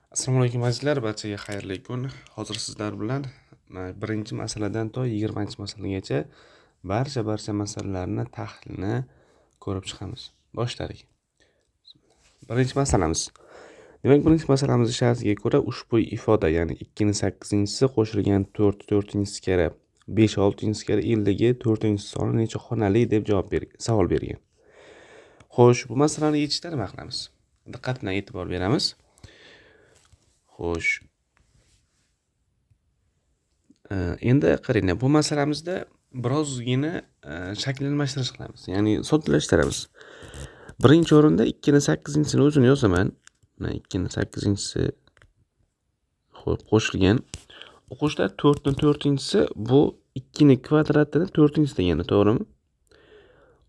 Assalomu alaykum azizlar, barchaga xayrli kun. Hozir sizlar bilan birinchi masaladan to 20 masalagacha barcha masalalarni tahlilini ko'rib chiqamiz. Boshladik. Birinchi masalamiz. Demak, birinchi masalamizning shartiga ko'ra ushbu ifoda, ya'ni 2 ning 8-si qo'shilgan 4 4-si kara 5 6-si kara 50 ga 4-si soni necha xonali deb savol bergan. Xo'sh, bu masalani yechishda nima qilamiz? Diqqat bilan e'tibor beramiz. Xo'sh, endi qaranglar, bu masalamizda birozgina shakllanmashtirish qilamiz, ya'ni soddalashtiramiz. Birinchi o'rinda 2 ning 8-sini o'zini yozaman. Mana 2 ning 8-si xo'p qo'shilgan. O'quvchilar 4 ning 4-si bu 2 ning kvadratini 4-si degani, to'g'rimi?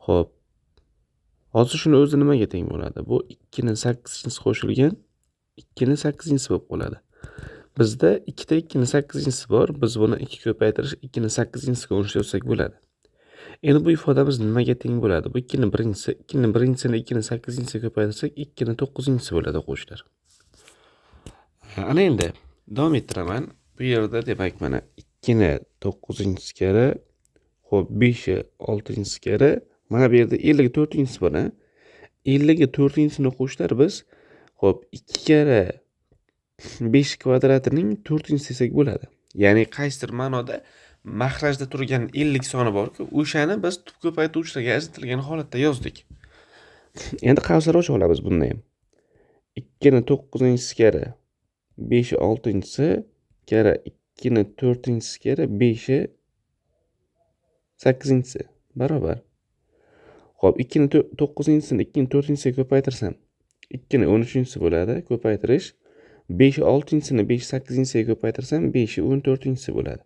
Xo'p. Hozir shuni o'zi nimaga teng bo'ladi? Bu 2 ning 8-si qo'shilgan 2 ning 8-si bo'lib qoladi. Bizda 2 ta 2 ning 8-si bor. Biz buni 2 ko'paytirish 2 ning 8-siga o'xshatsak bo'ladi. Endi bu ifodamiz nimaga teng bo'ladi? Bu 2 ning 1-si, 2 ning 1-sini 2 ning 8-siga ko'paytirsak 2 ning 9-si bo'ladi o'quvchilar. Ana endi davom ettiraman. Bu yerda demak mana 2 ning 9-si kara, xo'p 5 ning 6-si kara, mana bu yerda 50 ga 4-si bor. 50 ga 4-sini o'quvchilar biz xo'p 2 kara 5 kvadratining 4-si desak bo'ladi. Ya'ni qaysidir ma'noda mahrajda turgan 50 soni bor-ku, o'shani biz tub ko'paytuvchilarga ajratilgan holatda yozdik. Endi qavslar ocha olamiz bunda ham. 2 ning 9-si kara 5 6-si kara 2 ning 4-si kara 5 8-si barobar. Xo'p, 2 ning 9-sini 2 ning 4-siga ko'paytirsam 2 ning 13-si bo'ladi, ko'paytirish 5 6-sini 5 8-siga ko'paytirsam 5 14-si bo'ladi.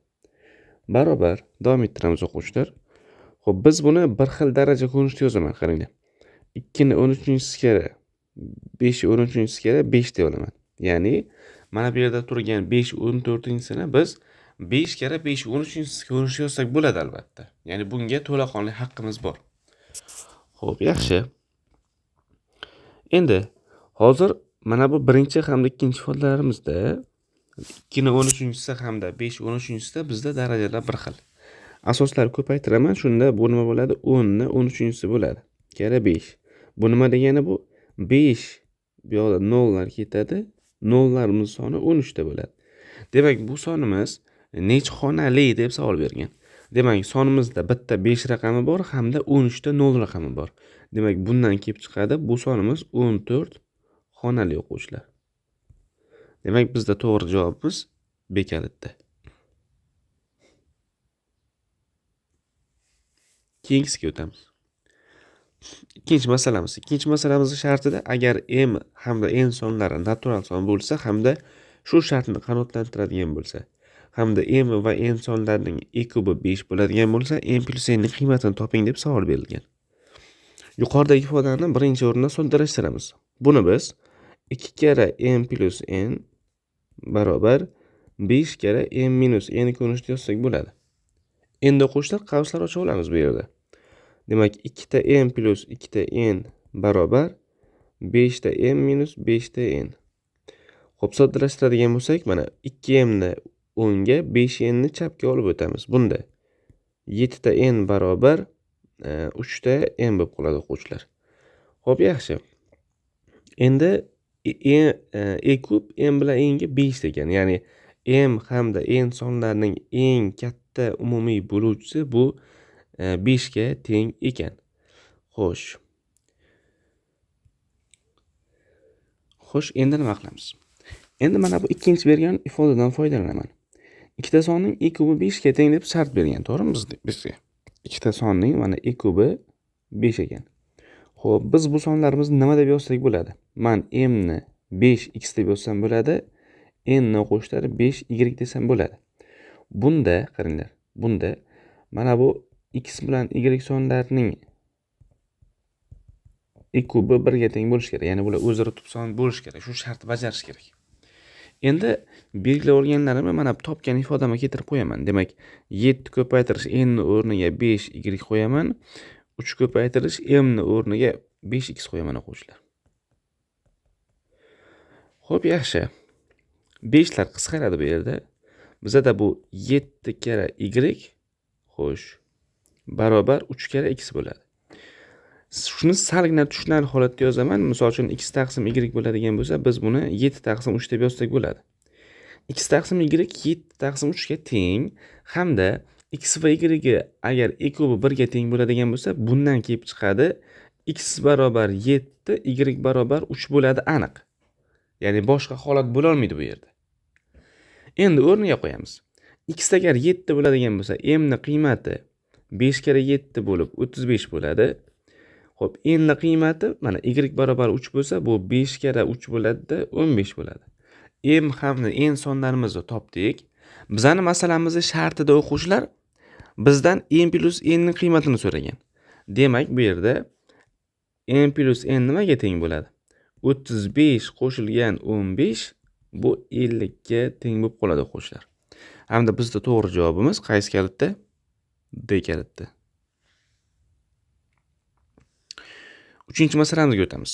Barobar. Davom ettiramiz o'quvchilar. Xo'p, biz buni bir xil daraja ko'rinishda yozaman, qaranglar. 2 ning 13-si kara 5 13-si kara 5 deb olaman. Ya'ni mana bu yerda turgan 5 14-sini biz 5 kara 5 13-si ko'rinishda yozsak bo'ladi albatta. Ya'ni bunga to'laqonli haqqimiz bor. Xo'p, yaxshi. Endi hozir mana bu birinchi hamda ikkinchi ifodalarimizda 2 ning 13-si hamda 5 13-sida bizda darajalar bir xil. Asoslar ko'paytiraman, shunda bu nima bo'ladi? 10 ning 13-si bo'ladi. Kara 5. Bu nima degani bu? 5 bu yoqda nollar ketadi. Nollarimiz soni 13 ta bo'ladi. Demak, bu sonimiz necha xonali deb savol bergan. Demak, sonimizda bitta 5 raqami bor hamda 13 ta 0 raqami bor. Demak, bundan kelib chiqadi, bu sonimiz 14 xonali o'quvchilar. Demak, bizda to'g'ri javobimiz B kalitda. Keyingisiga o'tamiz. Ikkinchi masalamizning shartida agar m hamda n sonlari natural son bo'lsa hamda shu shartni qanoatlantiradigan bo'lsa, hamda m va n sonlarining e kubi 5 bo'ladigan bo'lsa, m plus n ning qiymatini toping deb savol berilgan. Yuqoridagi ifodani birinchi o'rinda soddalashtiramiz. Buni biz 2 kara m plus n barobar 5 kara m minus n ko'rinishda yozsak bo'ladi. Endi o'quvchilar qavslar ocha olamiz bu yerda. Demak, 2 ta m plus 2 ta n barobar 5 ta m minus 5 ta n. Xo'p, soddalashtiradigan bo'lsak, mana 2m ni o'ngga, 5n ni chapga olib o'tamiz. Bunda 7 ta n barobar 3 ta m bo'lib qoladi o'quvchilar. Xo'p, yaxshi. Endi e kub m bilan n ga 5 degan. Ya'ni m hamda n sonlarining eng katta umumiy bo'luvchisi bu 5 ga teng ekan. Xo'sh. Endi nima qilamiz? Endi mana bu ikkinchi bergan ifodadan foydalanaman. Ikkita sonning e kubi 5 ga teng deb shart bergan, to'g'rimi bizga? Ikkita sonning mana e kubi 5 ekan. Xo'p, biz bu sonlarimizni nima deb yozsak bo'ladi? Men m ni 5x deb yozsam bo'ladi, n ni o'quvchilar 5y desam bo'ladi. Bunda, qaranglar, bunda mana bu x bilan y sonlarining e kubi 1 ga teng bo'lishi kerak. Ya'ni bular o'zaro tub son bo'lishi kerak. Shu shartni bajarish kerak. Endi belgilab olganlarimni mana topgan ifodamga keltirib qo'yaman. Demak, 7 ko'paytirish n ni o'rniga 5y qo'yaman. 3 ko'paytirish m ni o'rniga 5x qo'yaman o'quvchilar. Xo'p, yaxshi. 5lar qisqaradi bu yerda. Bizada bu 7 kere y xo'sh barobar 3 kere x bo'ladi. Shuni salgina tushunarli holatda yozaman. Misol uchun x taqsim y bo'ladigan bo'lsa, biz buni 7 taqsim 3 deb yozsak bo'ladi. X taqsim y 7 taqsim 3 ga teng hamda x va y agar e kubi 1 ga teng bo'ladigan bo'lsa, bundan kelib chiqadi x barobar 7, y barobar 3 bo'ladi aniq. Ya'ni boshqa holat bo'la olmaydi bu yerda. Endi o'rniga qo'yamiz. X agar 7 bo'ladigan bo'lsa, m ning qiymati 5 kere 7 bo'lib 35 bo'ladi. Xo'p, n ning qiymati mana y barobar 3 bo'lsa, bu 5 kere 3 bo'ladi-da, 15 bo'ladi. M hamda n sonlarimizni topdik. Bizani masalamizning shartida o'quvchilar bizdan n plus n ning qiymatini so'ragan. Demak, bu yerda n plus n nimaga teng bo'ladi? 35 qo'shilgan 15 bu 50 ga teng bo'lib qoladi o'quvchilar. Hamda bizda to'g'ri javobimiz qaysi kalitda? D kalitda. 3-masalamizga o'tamiz.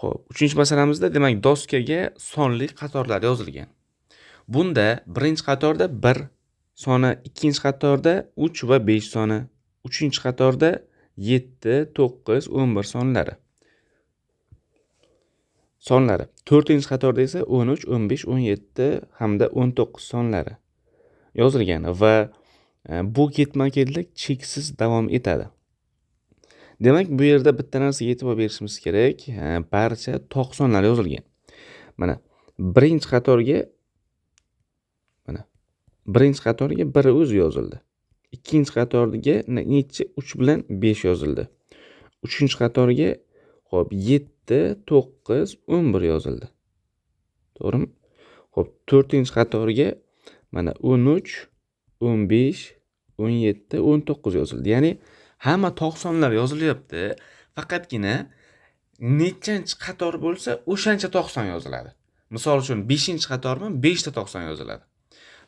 Xo'p, 3-masalamizda demak doskaga sonli qatorlar yozilgan. Bunda birinchi qatorda 1 soni, ikkinchi qatorda 3 va 5 soni, uchinchi qatorda 7, 9, 11 sonlari. To'rtinchi qatorda esa 13, 15, 17 hamda 19 sonlari yozilgan va bu ketma-ketlik cheksiz davom etadi. Demak, bu yerda bitta narsaga e'tibor berishimiz kerak. Barcha to'q sonlar yozilgan. Mana birinchi qatorga 1 o'zi yozildi. Ikkinchi qatorga necha 3 bilan 5 yozildi. Uchinchi qatorga xo'p 7, 9, 11 yozildi. To'g'rimi? Xo'p, to'rtinchi qatorga mana 13, 15, 17, 19 yozildi. Ya'ni hamma to'q sonlar yozilyapti. Faqatgina nechanchi qator bo'lsa, o'shancha to'q son yoziladi. Misol uchun 5-qatormi? 5 ta to'q son yoziladi.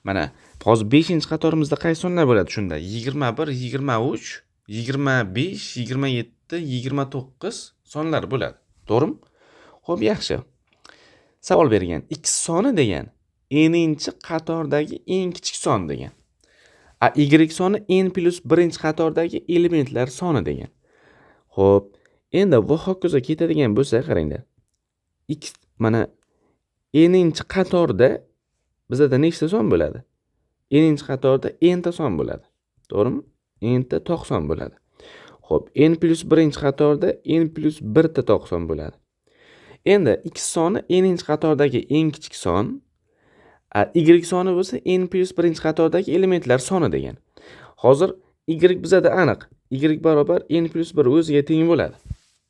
Mana hozir 5-qatorimizda qaysi sonlar bo'ladi shunda? 21, 23, 25, 27, 29 sonlar bo'ladi. To'g'rimi? Xo'p, yaxshi. Savol bergan. X soni degan n-chi qatordagi eng kichik son degan. Y soni n plus 1-qatordagi elementlar soni degan. Xo'p, endi bu hokazo ketadigan bo'lsa, qaranglar. X mana n-chi qatorda bizda nechta son bo'ladi? N-chi qatorda n ta son bo'ladi. To'g'rimi? N ta to'q son bo'ladi. Xo'p, n plus 1-qatorda n plus 1 ta to'q son bo'ladi. Endi x soni n-chi qatordagi eng kichik son, y soni bo'lsa n plus 1-qatordagi elementlar soni degan. Hozir y bizada aniq. Y barobar n plus 1 o'ziga teng bo'ladi.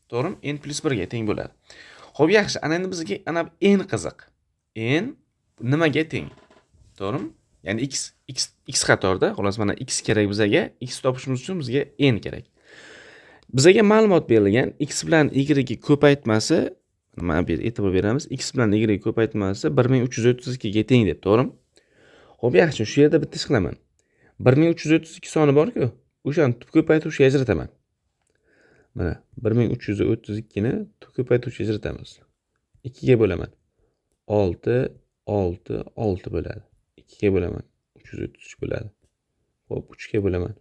To'g'rimi? N plus 1 ga teng bo'ladi. Xo'p, yaxshi. Ana endi bizga n qiziq. N nimaga teng? To'g'rimi? Ya'ni x qatorda, xolos mana x kerak bizga, x topishimiz uchun bizga n kerak. Bizga ma'lumot berilgan x bilan y ko'paytmasi, mana bu yerda e'tibor beramiz. X bilan y ko'paytmasi 1332 ga teng deb, to'g'rimi? Xo'p, yaxshi. Shu yerda bitta ish qilaman. 1332 soni bor-ku, o'shani ko'paytiruvchi ajrataman. Mana 1332 ni ko'paytiruvchi ajratamiz. 2 ga bo'laman. 6, 6, 6 bo'ladi. 2 ga bo'laman. 333 bo'ladi. Xo'p, 3 ga bo'laman.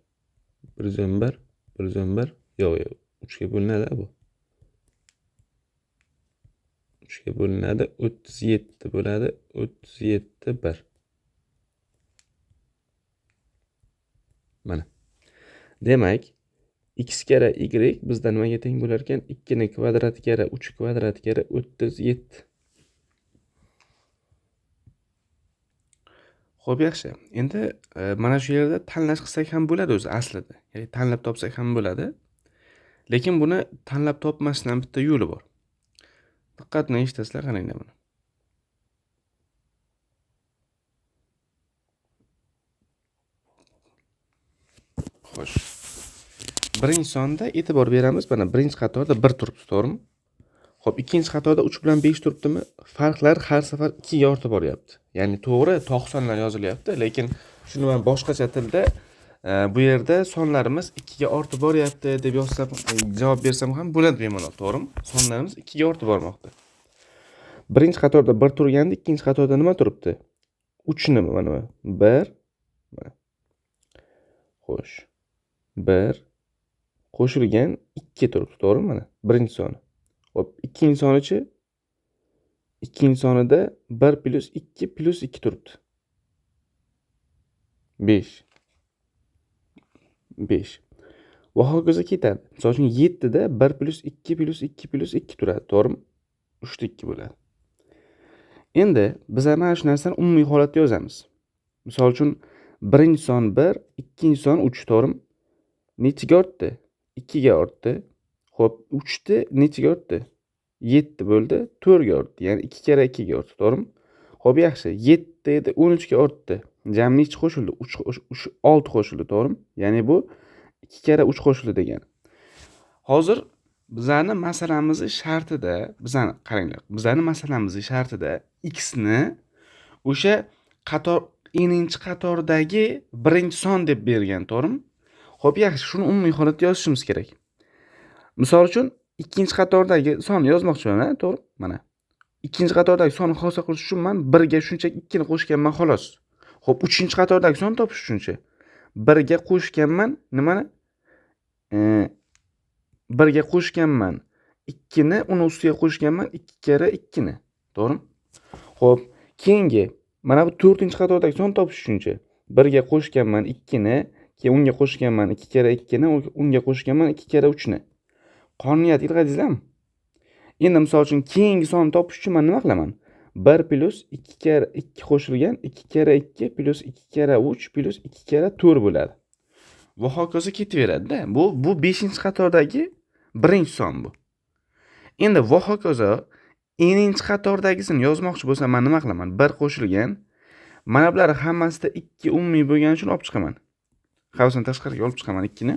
111, 111. Yo'q, 3 ga bo'linadi bu. 3 ga bo'linadi, 37 bo'ladi. 37 1. Mana. Demak, x kere y bizda nimaga teng bo'lar ekan? 2 ning kvadrati kere 3 kvadrati kere 37. Xo'p, yaxshi. Endi mana shu yerda tanlash qilsak ham bo'ladi o'zi aslida. Ya'ni tanlab topsak ham bo'ladi. Lekin buni tanlab topmasdan bitta yo'li bor. Diqqat bilan eshitasizlar, qaranglar buni. Xo'sh. Birinchi sonda e'tibor beramiz. Mana birinchi qatorda 1 turibdi, to'g'rimi? Xo'p, ikkinchi qatorda 3 bilan 5 turibdimi? Farqlar har safar 2 ga ortib boryapti. Ya'ni to'g'ri, to'q sonlar yozilyapti, lekin shuni men boshqacha tilda bu yerda sonlarimiz 2 ga ortib boryapti deb yozsam, javob bersam ham bo'ladi bemalol, to'g'rimi? Sonlarimiz 2 ga ortib bormoqda. Birinchi qatorda 1 turganda, ikkinchi qatorda nima turibdi? 3 nima mana bu? 1 xo'sh. 1 qo'shilgan 2 turibdi, to'g'rimi mana? Birinchi soni. Xo'p, ikkinchi sonichi? Ikkinchi sonida 1 plus 2 plus 2 turibdi. 5. 5. Va hokazo ketadi. Misol uchun 7 da 1 plus 2 plus 2 plus 2 turadi, to'g'rimi? 3 ta 2 bo'ladi. Endi biz mana shu narsani umumiy holatda yozamiz. Misol uchun birinchi son 1, ikkinchi son 3, to'g'rimi? Nechiga ortdi? 2 ga ortdi. Xo'p, 3 ni nechiga ortdi? 7 bo'ldi, 4 ga ortdi. Ya'ni 2 kere 2 ga ortdi, to'g'rimi? Xo'p, yaxshi. 7 edi, 13 ga ortdi. Jami nechi qo'shildi? 6 qo'shildi, to'g'rimi? Ya'ni bu 2 kere 3 qo'shildi degani. Hozir bizani masalamizning shartida, bizani qaranglar. Bizani masalamizning shartida x ni o'sha qator n'inchi qatordagi birinchi son deb bergan, to'g'rimi? Xo'p, yaxshi, shuni umumiy holatda yozishimiz kerak. Misol uchun ikkinchi qatordagi sonni yozmoqchiman, to'g'ri? Mana. Ikkinchi qatordagi sonni hosil qilish uchun men 1 ga shunchaki 2 ni qo'shganman xolos. Xo'p, uchinchi qatordagi sonni topish uchunchi 1 ga qo'shganman nimani? 1 ga qo'shganman 2 ni, uni ustiga qo'shganman 2 kere 2 ni. To'g'rimi? Xo'p, keyingi mana bu 4-qatordagi sonni topish uchunchi 1 ga qo'shganman 2 ni, keyin unga qo'shganman 2 kere 2 ni, unga qo'shganman 2 kere 3 ni. Qonuniyat ilg'adingizlarmi? Endi misol uchun keyingi sonni topish uchun men nima qilaman? 1 plus 2 kere 2 qo'shilgan 2 kere 2 plus 2 kere 3 plus 2 kere 4 bo'ladi. Va hokazo ketaveradi-da. Bu 5-qatordagi birinchi son bu. Endi va hokazo n'inchi qatordagisini yozmoqchi bo'lsam men nima qilaman? 1 qo'shilgan mana bular hammasida 2 umumiy bo'lgani uchun olib chiqaman. Qavsdan tashqariga olib chiqaman 2 ni.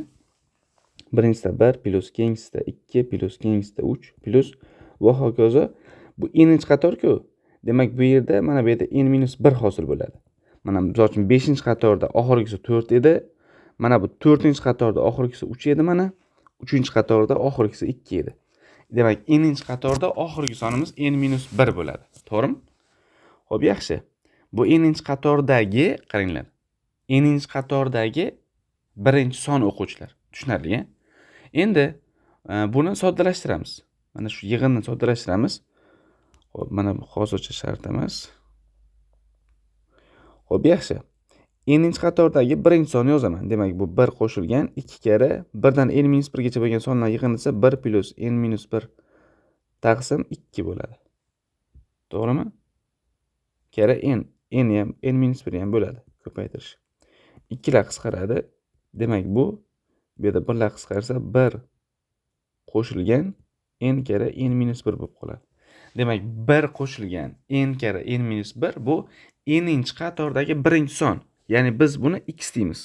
Birinchisida 1 plus keyingisida 2 plus keyingisida 3 plus va hokazo. Bu n'inchi qator-ku. Demak, bu yerda mana bu yerda n-1 hosil bo'ladi. Mana misol uchun 5-qatorda oxirgisi 4 edi. Mana bu 4-qatorda oxirgisi 3 edi mana. 3-qatorda oxirgisi 2 edi. Demak, n'inchi qatorda oxirgi sonimiz n-1 bo'ladi. To'g'rimi? Xo'p, yaxshi. Bu n'inchi qatordagi, qaranglar. N'inchi qatordagi birinchi son o'quvchilar. Tushunarli-a? Endi buni soddalashtiramiz. Mana shu yig'inni soddalashtiramiz. Xo'p, mana bu hozircha shart emas. Xo'p, yaxshi. N'inchi qatordagi birinchi sonni yozaman. Demak, bu 1 qo'shilgan 2 kere 1 dan n-1 gacha bo'lgan sonlar yig'indisi 1 plus n-1 taqsim 2 bo'ladi. To'g'rimi? Kere n ham n-1 ham bo'ladi. Ko'paytirish. 2 lar qisqaradi. Demak, bu yerda 1 lar qisqarsa 1 qo'shilgan n kere n-1 bo'lib qoladi. Demak, 1 qo'shilgan n kere n-1 bu n'inchi qatordagi birinchi son. Ya'ni biz buni x deymiz.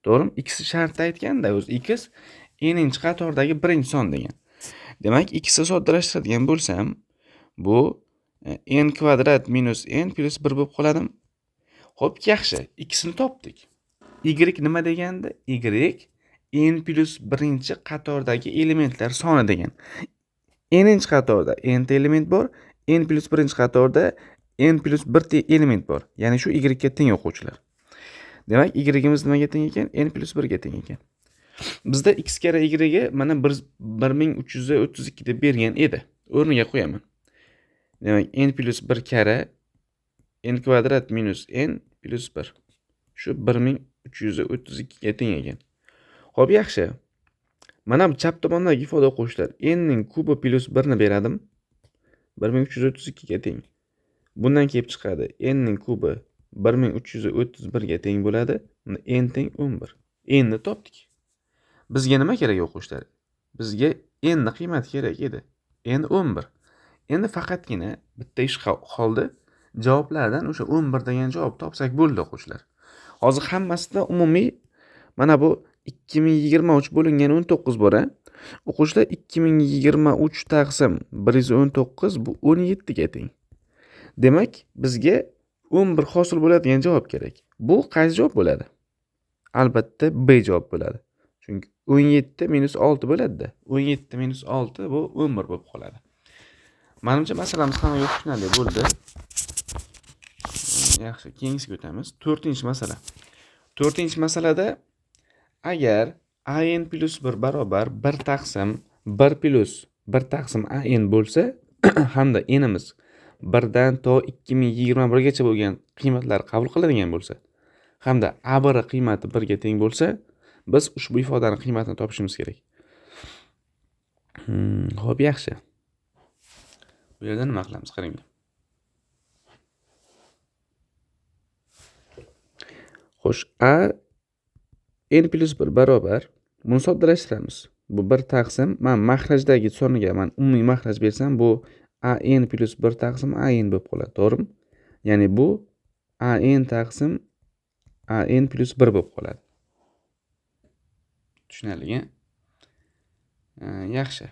To'g'rimi? X shartda aytganda o'zi x n'inchi qatordagi birinchi son degan. Demak, x ni soddalashtiradigan bo'lsam, bu n kvadrat minus n plus 1 bo'lib qoladimi? Xo'p, yaxshi. X ni topdik. Y nima deganda? Y n plus birinchi qatordagi elementlar soni degan. N'inchi qatorda n ta element bor, n plus birinchi qatorda n plus 1 ta element bor. Ya'ni shu y ga teng o'quvchilar. Demak, y'imiz nimaga teng ekan? N plus 1 ga teng ekan. Bizda x kere y'ga mana 1332 deb bergan edi. O'rniga qo'yaman. Demak, n plus 1 kare n kvadrat minus n plus 1. Shu 1332 ga teng ekan. Xo'p, yaxshi. Mana bu chap tomondagi ifoda o'quvchilar n ning kubi plus 1 ni beradimi? 1332 ga teng. Bundan kelib chiqadi n ning kubi 1331 ga teng bo'ladi. N teng 11. N ni topdik. Bizga nima kerak o'quvchilar? Bizga n ni qiymati kerak edi. N 11. Endi faqatgina bitta ish qoldi. Javoblardan o'sha 11 degan javob topsak bo'ldi o'quvchilar. Hozir hammasida umumiy mana bu 2023 bo'lingan 19 bor-a. O'quvchilar 2023 taqsim 119 bu 17 ga teng. Demak, bizga 11 hosil bo'ladigan javob kerak. Bu qaysi javob bo'ladi? Albatta B javob bo'ladi. Chunki 17 minus 6 bo'ladi-da. 17 minus 6 bu 11 bo'lib qoladi. Menimcha masalamiz hammaga tushunarli bo'ldi. Yaxshi, keyingisiga o'tamiz. 4-masala. 4-masalada agar an plus 1 barobar 1 taqsim 1 plus 1 taqsim an bo'lsa hamda n'imiz 1 dan to 2021 gacha bo'lgan qiymatlar qabul qiladigan bo'lsa hamda a1 qiymati 1 ga teng bo'lsa, biz ushbu ifodaning qiymatini topishimiz kerak. Xo'p, yaxshi. Bu yerda nima qilamiz? Qaranglar. Xo'sh, a n plus 1 barobar, buni soddalashtiramiz. Bu 1 taqsim, men maxrajdagi songa men umumiy maxraj bersam, bu an plus 1 taqsim an bo'lib qoladi, to'g'rimi? Ya'ni bu an taqsim an plus 1 bo'lib qoladi. Tushunarli-a? Yaxshi.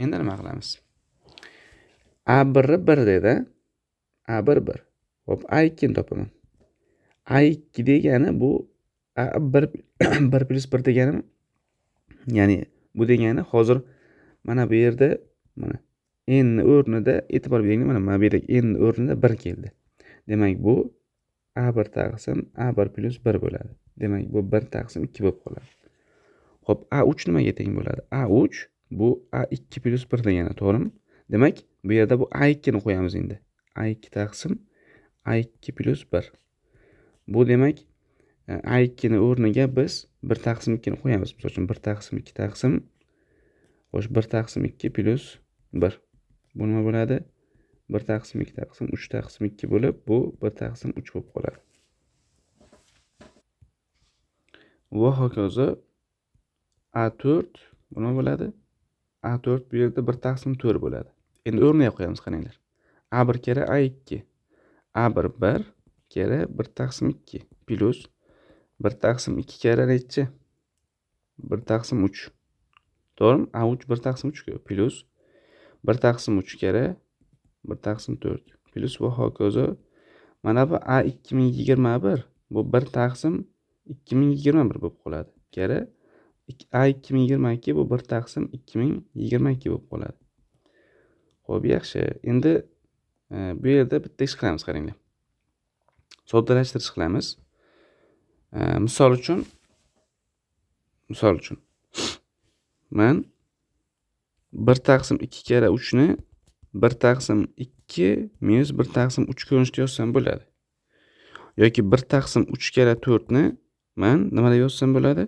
Endi nima qilamiz? A1 1 dedi. A1 1. Xo'p, A2 ni topaman. A2 degani bu A1 1 plus 1 degani, ya'ni bu degani hozir mana bu yerda mana n o'rnida e'tibor bering, mana bu yerda n o'rnida 1 keldi. Demak, bu A1 taqsim A1 plus 1 bo'ladi. Demak, bu 1 taqsim 2 bo'lib qoladi. Xo'p, A3 nimaga teng bo'ladi? A3 bu A2 plus 1 degani, to'g'rimi? Demak, bu yerda bu A2 ni qo'yamiz endi. A2 taqsim A2 plus 1. Bu demak, A2 ni o'rniga biz 1 taqsim 2 ni qo'yamiz. Misol uchun 1 taqsim 2 taqsim, xo'sh 1 taqsim 2 plus 1. Bu nima bo'ladi? 1 taqsim 2 taqsim 3 taqsim 2 bo'lib, bu 1 taqsim 3 bo'lib qoladi. Va hokazo A4 bu nima bo'ladi? A4 bu yerda 1 taqsim 4 bo'ladi. Endi o'rniga qo'yamiz, qaranglar. A1 kere A2. A1 1 kere 1 taqsim 2 plus 1 taqsim 2 kere nechi? 1 taqsim 3. To'g'rimi? A3 1 taqsim 3 plus 1 taqsim 3 kere 1 taqsim 4 plus va hokazo. Mana bu A2021 bu 1 taqsim 2021 bo'lib qoladi. Kere A2022 bu 1 taqsim 2022 bo'lib qoladi. Xo'p, yaxshi. Endi bu yerda bitta ish qilamiz, qaranglar. Soddalashtirish qilamiz. Misol uchun men 1 taqsim 2 kere 3 ni 1 taqsim 2 minus 1 taqsim 3 ko'rinishda yozsam bo'ladi. Yoki 1 taqsim 3 kere 4 ni men nima deb yozsam bo'ladi?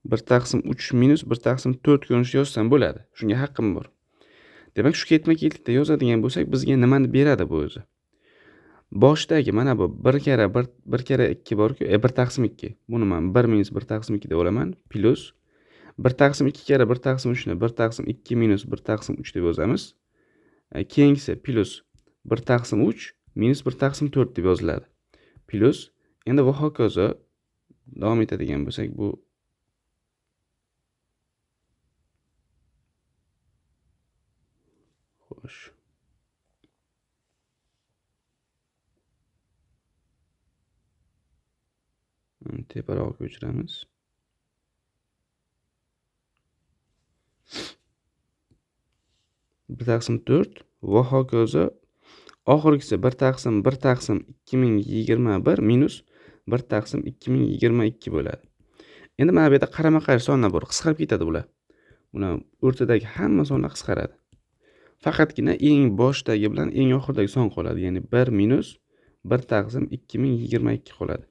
1 taqsim 3 minus 1 taqsim 4 ko'rinishda yozsam bo'ladi. Shunga haqqim bor. Demak, shu ketma-ketlikda yozadigan bo'lsak, bizga nimani beradi bu o'zi? Boshdagi mana bu 1 kere 1 kere 2 bor-ku, 1 taqsim 2. Buni men 1 minus 1 taqsim 2 deb olaman, plus 1 taqsim 2 kere 1 taqsim 3 ni 1 taqsim 2 minus 1 taqsim 3 deb yozamiz. Keyingisi plus 1 taqsim 3 minus 1 taqsim 4 deb yoziladi. Plus endi va hokazo davom etadigan bo'lsak, bu xo'sh. Teparoqqa ko'chiramiz. Bir taqsim 4 va hokazo. Oxirgisi 1 taqsim 2021 minus 1 taqsim 2022 bo'ladi. Endi mana bu yerda qarama-qarshi sonlar bor. Qisqarib ketadi bular. Buni o'rtadagi hamma sonlar qisqaradi. Faqatgina eng boshdagi bilan eng oxirdagi son qoladi. Ya'ni 1 minus 1 taqsim 2022 qoladi.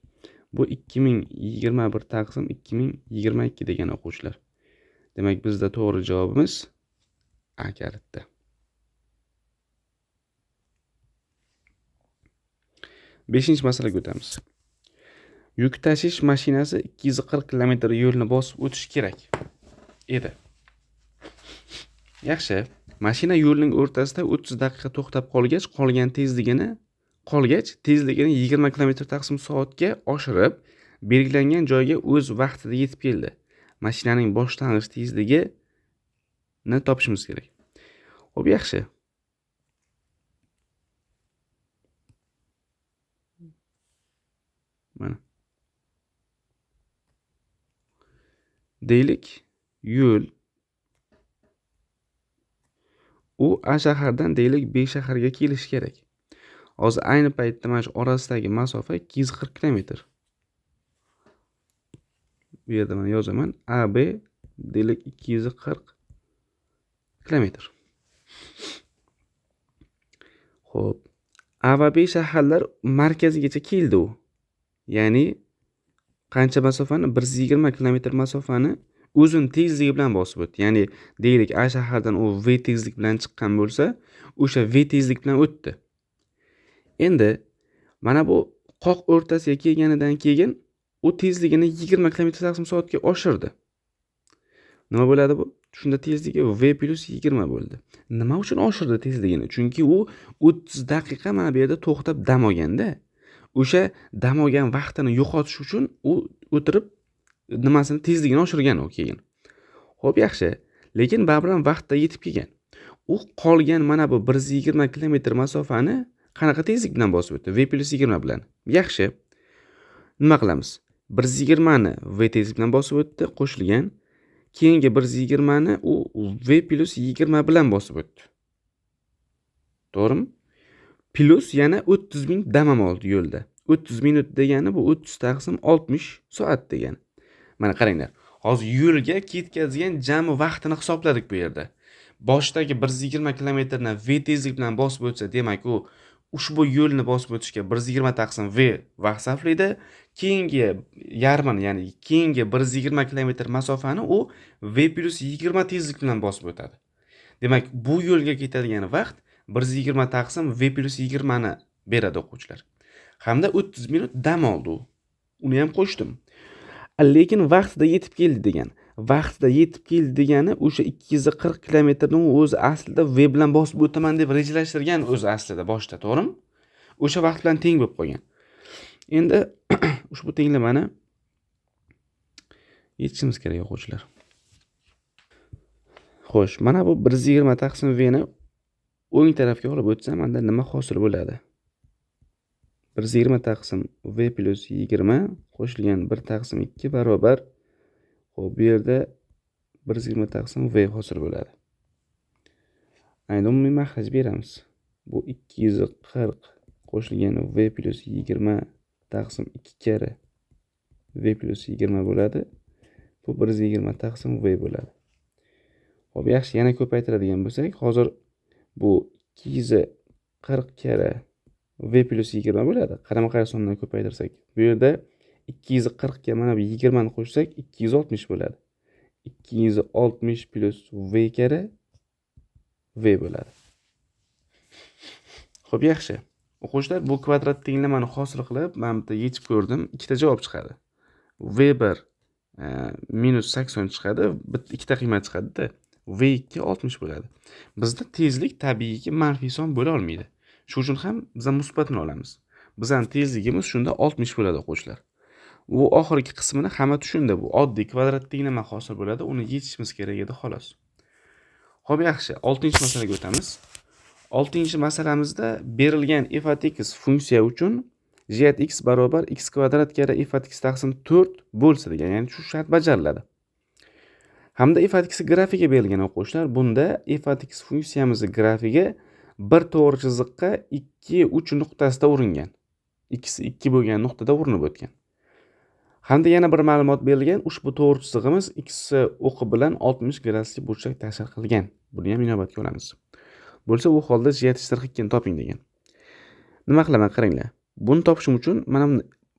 Bu 2021 taqsim 2022 degan o'quvchilar. Demak, bizda to'g'ri javobimiz A kaliti. 5-masalaga o'tamiz. Yuk tashish mashinasi 240 km yo'lni bosib o'tishi kerak edi. Yaxshi, mashina yo'lning o'rtasida 30 daqiqa to'xtab qolgach, tezligini 20 km taqsim soatga oshirib, belgilangan joyga o'z vaqtida yetib keldi. Mashinaning boshlang'ich tezligini topishimiz kerak. Xo'p, yaxshi. Mana. Deylik, yo'l u A shahardan deylik B shaharga kelishi kerak. Hozir ayni paytda mana shu orasidagi masofa 240 kilometr. Bu yerda men yozaman. AB deylik 240 kilometr. Xo'p. A va B shaharlar markazigacha keldi u. Ya'ni qancha masofani? 120 kilometr masofani o'zini tezligi bilan bosib o'tdi. Ya'ni deylik A shahardan u V tezlik bilan chiqqan bo'lsa, o'sha V tezlik bilan o'tdi. Endi mana bu qoq o'rtasiga kelganidan keyin u tezligini 20 km/soatga oshirdi. Nima bo'ladi bu? Shunda tezligi V + 20 bo'ldi. Nima uchun oshirdi tezligini? Chunki u 30 daqiqa mana bu yerda to'xtab dam olganda, o'sha dam olgan vaqtini yo'qotish uchun u o'tirib nimasini tezligini oshirgan u keyin. Xo'p, yaxshi. Lekin baribir ham vaqtda yetib kelgan. U qolgan mana bu 120 km masofani qanaqa tezlik bilan bosib o'tdi? V + 20 bilan. Yaxshi. Nima qilamiz? 120 ni V tezlik bilan bosib o'tdi, qo'shilgan. Keyingi 120 ni u V + 20 bilan bosib o'tdi. To'g'rimi? Plus yana 30 minut dam ham oldi yo'lda. 30 minut degani bu 30 taqsim 60 soat degani. Mana qaranglar. Hozir yo'lga ketkazgan jami vaqtini hisobladik bu yerda. Boshdagi 120 kilometrni V tezlik bilan bosib o'tsa, demak u ushbu yo'lni bosib o'tishga 120 taqsim V vaqt sarflaydi. Keyingi yarmini, ya'ni keyingi 120 kilometr masofani u V + 20 tezlik bilan bosib o'tadi. Demak, bu yo'lga ketadigan vaqt 120 taqsim V + 20 ni beradi o'quvchilar. Hamda 30 minut dam oldi u. Uni ham qo'shdim. Lekin vaqtida yetib keldi degan. Vaqtida yetib keldi degani o'sha 240 kilometrni u o'zi aslida V bilan bosib o'taman deb rejalashtirgan o'zi aslida boshda, to'g'rimi? O'sha vaqt bilan teng bo'lib qolgan. Endi ushbu tenglamani yechishimiz kerak o'quvchilar. Xo'sh, mana bu 120 taqsim V ni o'ng tarafga olib o'tsam, unda nima hosil bo'ladi? 120 taqsim V + 20 qo'shilgan 1 taqsim 2 barobar. Xo'p, bu yerda 120 taqsim V hosil bo'ladi. Endi umumiy maxraj beramiz. Bu 240 qo'shilgan V + 20 taqsim 2 kara V + 20 bo'ladi. Bu 120 taqsim V bo'ladi. Xo'p, yaxshi, yana ko'paytiradigan bo'lsak, hozir bu 240 kara V + 20 bo'ladi. Qarama-qarshi sondan ko'paytirsak, bu yerda 240 ga mana bu 20 ni qo'shsak 260 bo'ladi. 260 + V kara V bo'ladi. Xo'p, yaxshi. O'quvchilar, bu kvadrat tenglamani hosil qilib, men bitta yechib ko'rdim. Ikkita javob chiqadi. V1 -80 chiqadi, ikkita qiymat chiqadi-da. V2 60 bo'ladi. Bizda tezlik tabiiyki manfiy son bo'la olmaydi. Shuning uchun ham biz musbatni olamiz. Bizning tezligimiz shunda 60 bo'ladi o'quvchilar. Bu oxirgi qismini hamma tushunda, bu oddiy kvadrat tenglama hosil bo'ladi, uni yechishimiz kerak edi xolos. Xo'p, yaxshi, 6-masalaga o'tamiz. 6-masalamizda berilgan f(x) funksiya uchun z(x) barobar x kvadrat kara f(x) taqsim 4 bo'lsa degan, ya'ni shu shart bajariladi. Hamda f(x) grafiki berilgan o'quvchilar. Bunda f(x) funksiyamizning grafigi bir to'g'ri chiziqqa 2, 3 nuqtasida uringan. X 2 bo'lgan nuqtada urinib o'tgan. Hamda yana bir ma'lumot berilgan. Ushbu to'g'ri chizig'imiz x o'qi bilan 60 gradusli burchak tashkil qilgan. Buni ham inobatga olamiz. Bo'lsa, u holda z(2) ni toping degan. Nima qilaman, qaranglar. Buni topishim uchun mana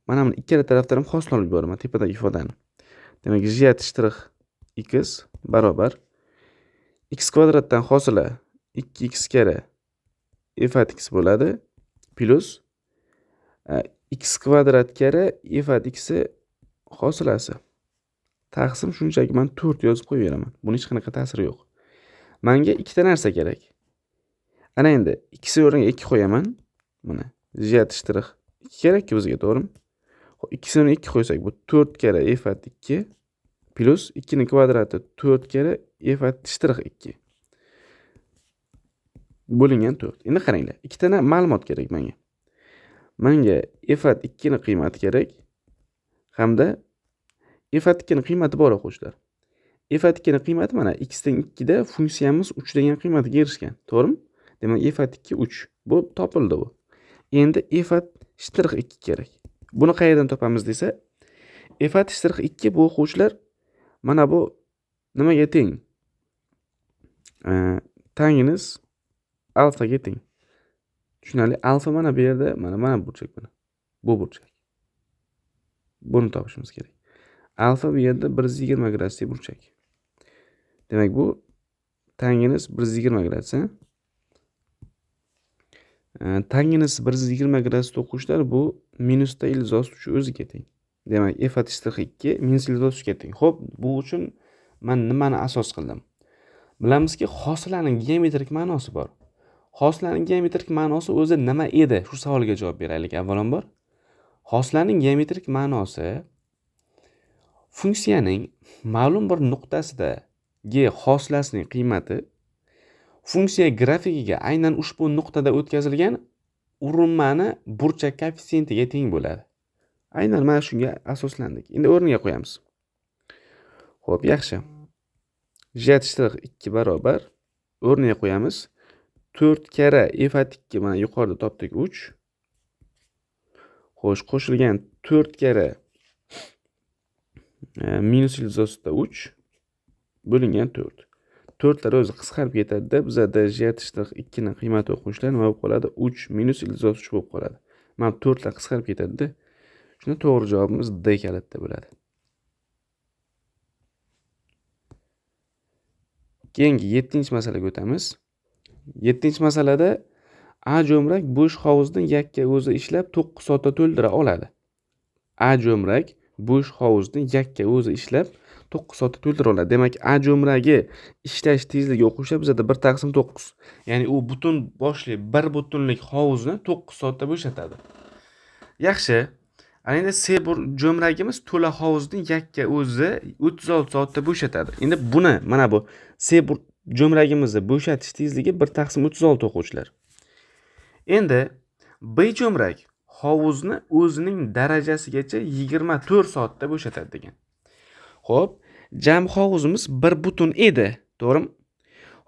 buni ikkala tarafdan ham hosillanib yuboraman tepadagi ifodani. Demak, z(x) barobar x kvadratdan hosila 2x kara f(x) bo'ladi plus x kvadrat kara f(x) hosilasi taqsim shunchaki men 4 yozib qo'yaveraman. Buning hech qanaqa ta'siri yo'q. Menga ikkita narsa kerak. Ana endi x o'rniga 2 qo'yaman. Mana z(2) kerak bizga, to'g'rimi? X ni 2 qo'ysak bu 4 kara f(2) plus 2 ning kvadrati 4 kara f(2) bo'lingan 4. Endi qaranglar, ikkita ma'lumot kerak menga. Menga f(2) ning qiymati kerak hamda f(2) ning qiymati bor o'quvchilar. f(2) qiymati mana x teng 2 da funksiyamiz 3 degan qiymatiga erishgan. To'g'rimi? Demak f(2) 3. Bu topildi bu. Endi f(2) kerak. Buni qayerdan topamiz desa, f(2) bu o'quvchilar mana bu nimaga teng? Tangens alfaga teng. Tushunarli? Alfa mana bu yerda, mana burchak mana. Bu burchak. Buni topishimiz kerak. Alfa bu yerda 120 gradusli burchak. Demak bu tangens 120 gradus. Tangens 120 gradus o'quvchilar bu minusda ildiz uchi o'ziga teng. Demak f(2) minus ildiz uchga teng. Xo'p, bu uchun men nimani asos qildim? Bilamizki, hosilaning geometrik ma'nosi bor. Hosilaning geometrik ma'nosi o'zi nima edi? Shu savolga javob beraylik avvalambor. Hosilaning geometrik ma'nosi funksiyaning ma'lum bir nuqtasidagi hosilasining qiymati funksiya grafikiga aynan ushbu nuqtada o'tkazilgan urinmani burchak koeffitsiyentiga teng bo'ladi. Aynan mana shunga asoslandik. Endi o'rniga qo'yamiz. Xo'p, yaxshi. z(2) barobar o'rniga qo'yamiz. 4 kara f(2) mana yuqorida topdik 3. Xo'sh, qo'shilgan 4 kara minus ildiz 3 bo'lingan 4. 4lar o'zi qisqarib ketadi-da, bizada z(2) ning qiymati o'quvchilar nima bo'lib qoladi? 3 minus ildiz 3 bo'lib qoladi. Mana 4lar qisqarib ketadi-da. Shunda to'g'ri javobimiz D kalitda bo'ladi. Keyingi 7-masalaga o'tamiz. 7-masalada A jo'mrak bo'sh hovuzning yakka o'zi ishlab 9 soatda to'ldira oladi. A jo'mrak bo'sh hovuzni yakka o'zi ishlab 9 soatda to'ldira oladi. Demak, A jo'mragi ishlash tezligi o'quvchilar bizada 1/9. Ya'ni u butun boshli bir butunlik hovuzni 9 soatda bo'shatadi. Yaxshi. Endi C jo'mragimiz to'la hovuzni yakka o'zi 36 soatda bo'shatadi. Endi buni mana bu C jo'mragimizni bo'shatish tezligi 1/36 o'quvchilar. Endi B jo'mrak hovuzni o'zining darajasigacha 24 soatda bo'shatadi degan. Xo'p, jam hovuzimiz 1 butun edi, to'g'rimi?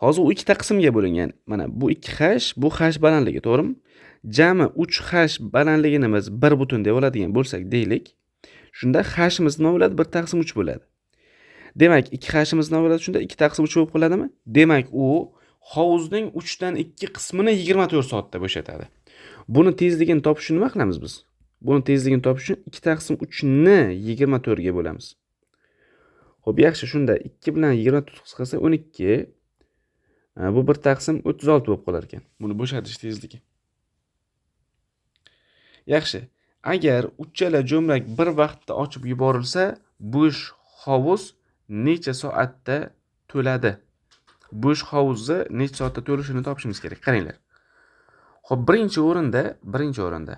Hozir u ikkita qismga bo'lingan. Mana bu 2h, bu h balandligi, to'g'rimi? Jami 3h balandligini biz 1 butun deb oladigan bo'lsak deylik. Shunda h'imiz nima bo'ladi? 1/3 bo'ladi. Demak, 2h'imiz nima bo'ladi? Shunda 2/3 bo'lib qoladimi? Demak, u hovuzning 3dan 2 qismini 24 soatda bo'shatadi. Buni tezligini topish uchun nima qilamiz biz? Buni tezligini topish uchun 2/3 ni 24 ga bo'lamiz. Xo'p, yaxshi, shunda 2 bilan 24 qisqarsa 12. Bu 1/36 bo'lib qolar ekan. Buni bo'shatish tezligi. Yaxshi. Agar uchala jo'mrak bir vaqtda ochib yuborilsa, bo'sh hovuz necha soatda to'ladi? Bo'sh hovuzni necha soatda to'lishini topishimiz kerak. Qaranglar. Xo'p, birinchi o'rinda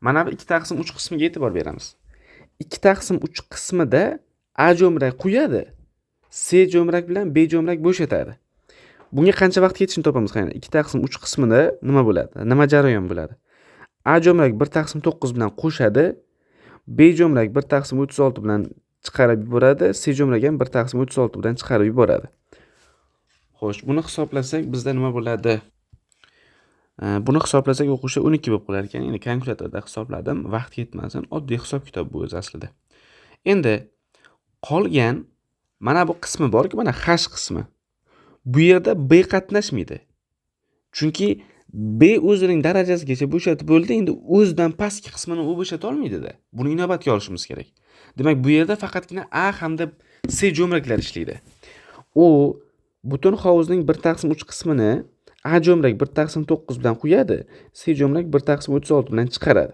mana bu 2/3 qismiga e'tibor beramiz. 2/3 qismida A jo'mrak quyadi. C jo'mrak bilan B jo'mrak bo'shatadi. Bunga qancha vaqt ketishini topamiz. Qarang, 2/3 qismida nima bo'ladi? Nima jarayon bo'ladi? A jo'mrak 1/9 bilan qo'shadi. B jo'mrak 1/36 bilan chiqarib yuboradi. C jo'mrak ham 1/36 bilan chiqarib yuboradi. Xo'sh, buni hisoblasak bizda nima bo'ladi? Buni hisoblasak o'quvchilar 12 bo'lib qolar ekan. Endi kalkulyatorda hisobladim, vaqt ketmasin. Oddiy hisob-kitob bu o'zi aslida. Endi qolgan mana bu qismi bor-ku, mana h qismi. Bu yerda B qatnashmaydi. Chunki B o'zining darajasigacha bo'shatib bo'ldi. Endi o'zidan pastki qismini u bo'shata olmaydi-da. Buni inobatga olishimiz kerak. Demak, bu yerda faqatgina A hamda C jo'mraklar ishlaydi. U butun hovuzning 1/3 qismini A jo'mrak 1/9 bilan quyadi, C jo'mrak 1/36 bilan chiqaradi.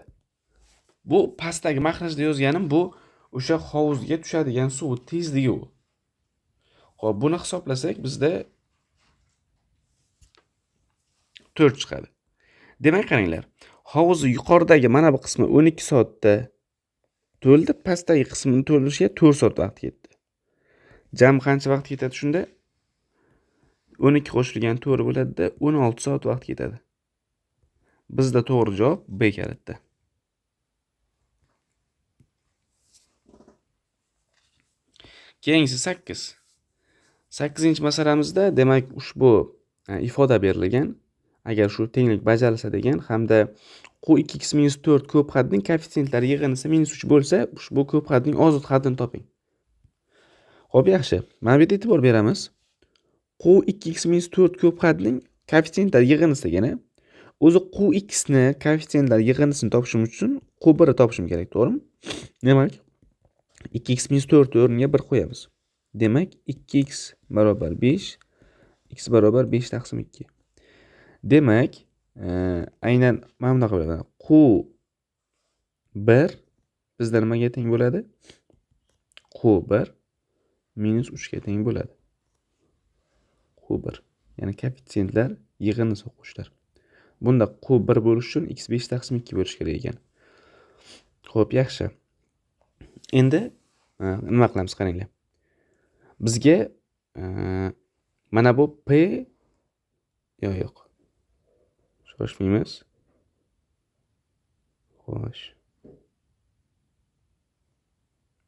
Bu pastdagi mahrajda yozganim bu o'sha hovuzga tushadigan suv tezligi u. Xo'p, buni hisoblasak bizda 4 chiqadi. Demak, qaranglar. Hovuz yuqoridagi mana bu qismi 12 soatda to'ldi, pastdagi qismini to'lishiga 4 soat vaqt ketdi. Jami qancha vaqt ketadi shunda? 12 qo'shilgan 4 bo'ladi-da, 16 soat vaqt ketadi. Bizda to'g'ri javob B kalitda. Keyingisi 8. 8-chi masalamizda demak ushbu ifoda berilgan. Agar shu tenglik bajarilsa degan hamda Q2x - 4 ko'p hadning koeffitsentlari yig'indisi -3 bo'lsa, ushbu ko'p hadning ozod haddini toping. Xo'p, yaxshi. Mana bu yerda e'tibor beramiz. Q2x - 4 ko'p hadning koeffitsentlari yig'indisi degani o'zi Qx ni koeffitsentlari yig'indisini topishim uchun Q1 ni topishim kerak, to'g'rimi? Demak, 2x - 4 o'rniga 1 qo'yamiz. Demak, 2x barobar 5, x barobar 5 taqsim 2. Demak, aynan mana bunaqa bo'ladi. Q1 bizda nimaga teng bo'ladi? Q1 - 3 ga teng bo'ladi. Q1, ya'ni koeffitsentlar yig'indisi o'quvchilar. Bunda Q1 bo'lish uchun x 5 taqsim 2 bo'lish kerak ekan. Xo'p, yaxshi. Endi nima qilamiz, qaranglar. Bizga mana bu P yo'q. Shoshmaymiz. Xo'sh.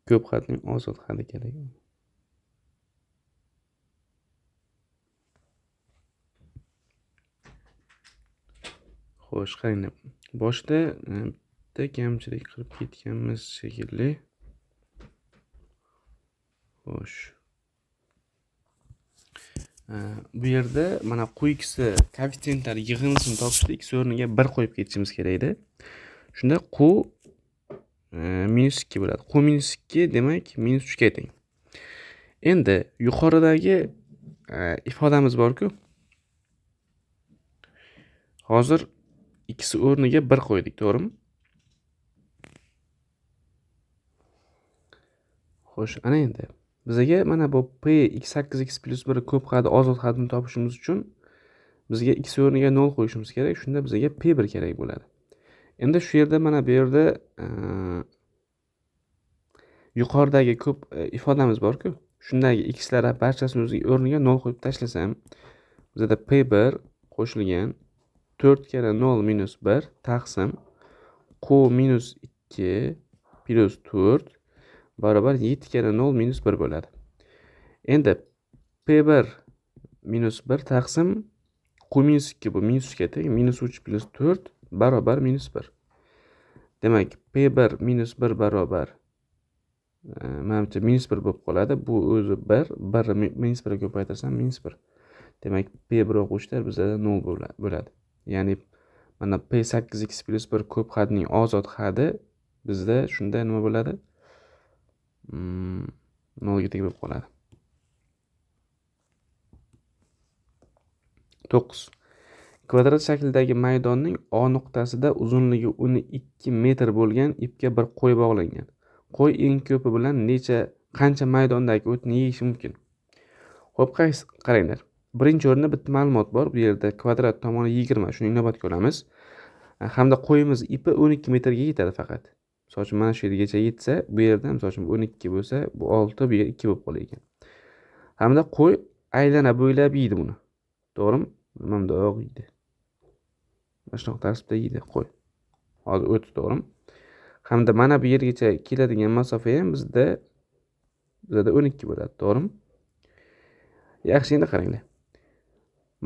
Ko'p hadning ozod haddi kerak. Xo'sh, qaranglar. Boshda bitta kamchilik qilib ketganmiz shekilli. Xo'sh. Bu yerda mana Qx koeffitsentlar yig'indisini topishda x o'rniga 1 qo'yib ketishimiz kerak edi. Shunda Q -2 bo'ladi. Q -2 demak -3 ga teng. Endi yuqoridagi ifodamiz bor-ku. Hozir x o'rniga 1 qo'ydik, to'g'rimi? Xo'sh, ana endi bizga mana bu P x8x + 1 ko'p haddi ozod haddini topishimiz uchun bizga x o'rniga 0 qo'yishimiz kerak. Shunda bizga P1 kerak bo'ladi. Endi shu yerda mana bu yerda yuqoridagi ko'p ifodamiz bor-ku. Shundagi x'lar barchasini o'ziga o'rniga 0 qo'yib tashlasam, bizda P1 qo'shilgan 4 kere 0 minus 1 taqsim Q minus 2 plus 4 barobar 7 kere 0 minus 1 bo'ladi. Endi P1 minus 1 taqsim Q minus 2 bu minus 3 ga teng, minus 3 plus 4 barobar minus 1. Demak, P1 minus 1 barobar menimcha minus 1 bo'lib qoladi. Bu o'zi 1, 1 minus 1 ga ko'paytirsam minus 1. Demak, P1 o'quvchilar bizda 0 bo'ladi. Ya'ni mana P8x + 1 ko'p hadning ozod haddi bizda shunda nima bo'ladi? 0 ga teng bo'lib qoladi. 9. Kvadrat shaklidagi maydonning O nuqtasida uzunligi 12 metr bo'lgan ipga bir qo'y bog'langan. Qo'y eng ko'pi bilan qancha maydondagi o'tni yeyishi mumkin? Xo'p, qaranglar. Birinchi o'rinda bitta ma'lumot bor. Bu yerda kvadrat tomoni 20, shuni inobatga olamiz. Hamda qo'yimiz ipi 12 metrga yetadi faqat. Misol uchun mana shu yergacha yetsa, bu yerda misol uchun 12 bo'lsa, bu 6, bu yer 2 bo'lib qolar ekan. Hamda qo'y aylana bo'ylab yeydi buni. To'g'rimi? Mana yeydi. Mana shunaqa tartibda yeydi qo'y. Hozir o'tdi, to'g'rimi? Hamda mana bu yergacha keladigan masofa ham bizda 12 bo'ladi, to'g'rimi? Yaxshi, endi qaranglar.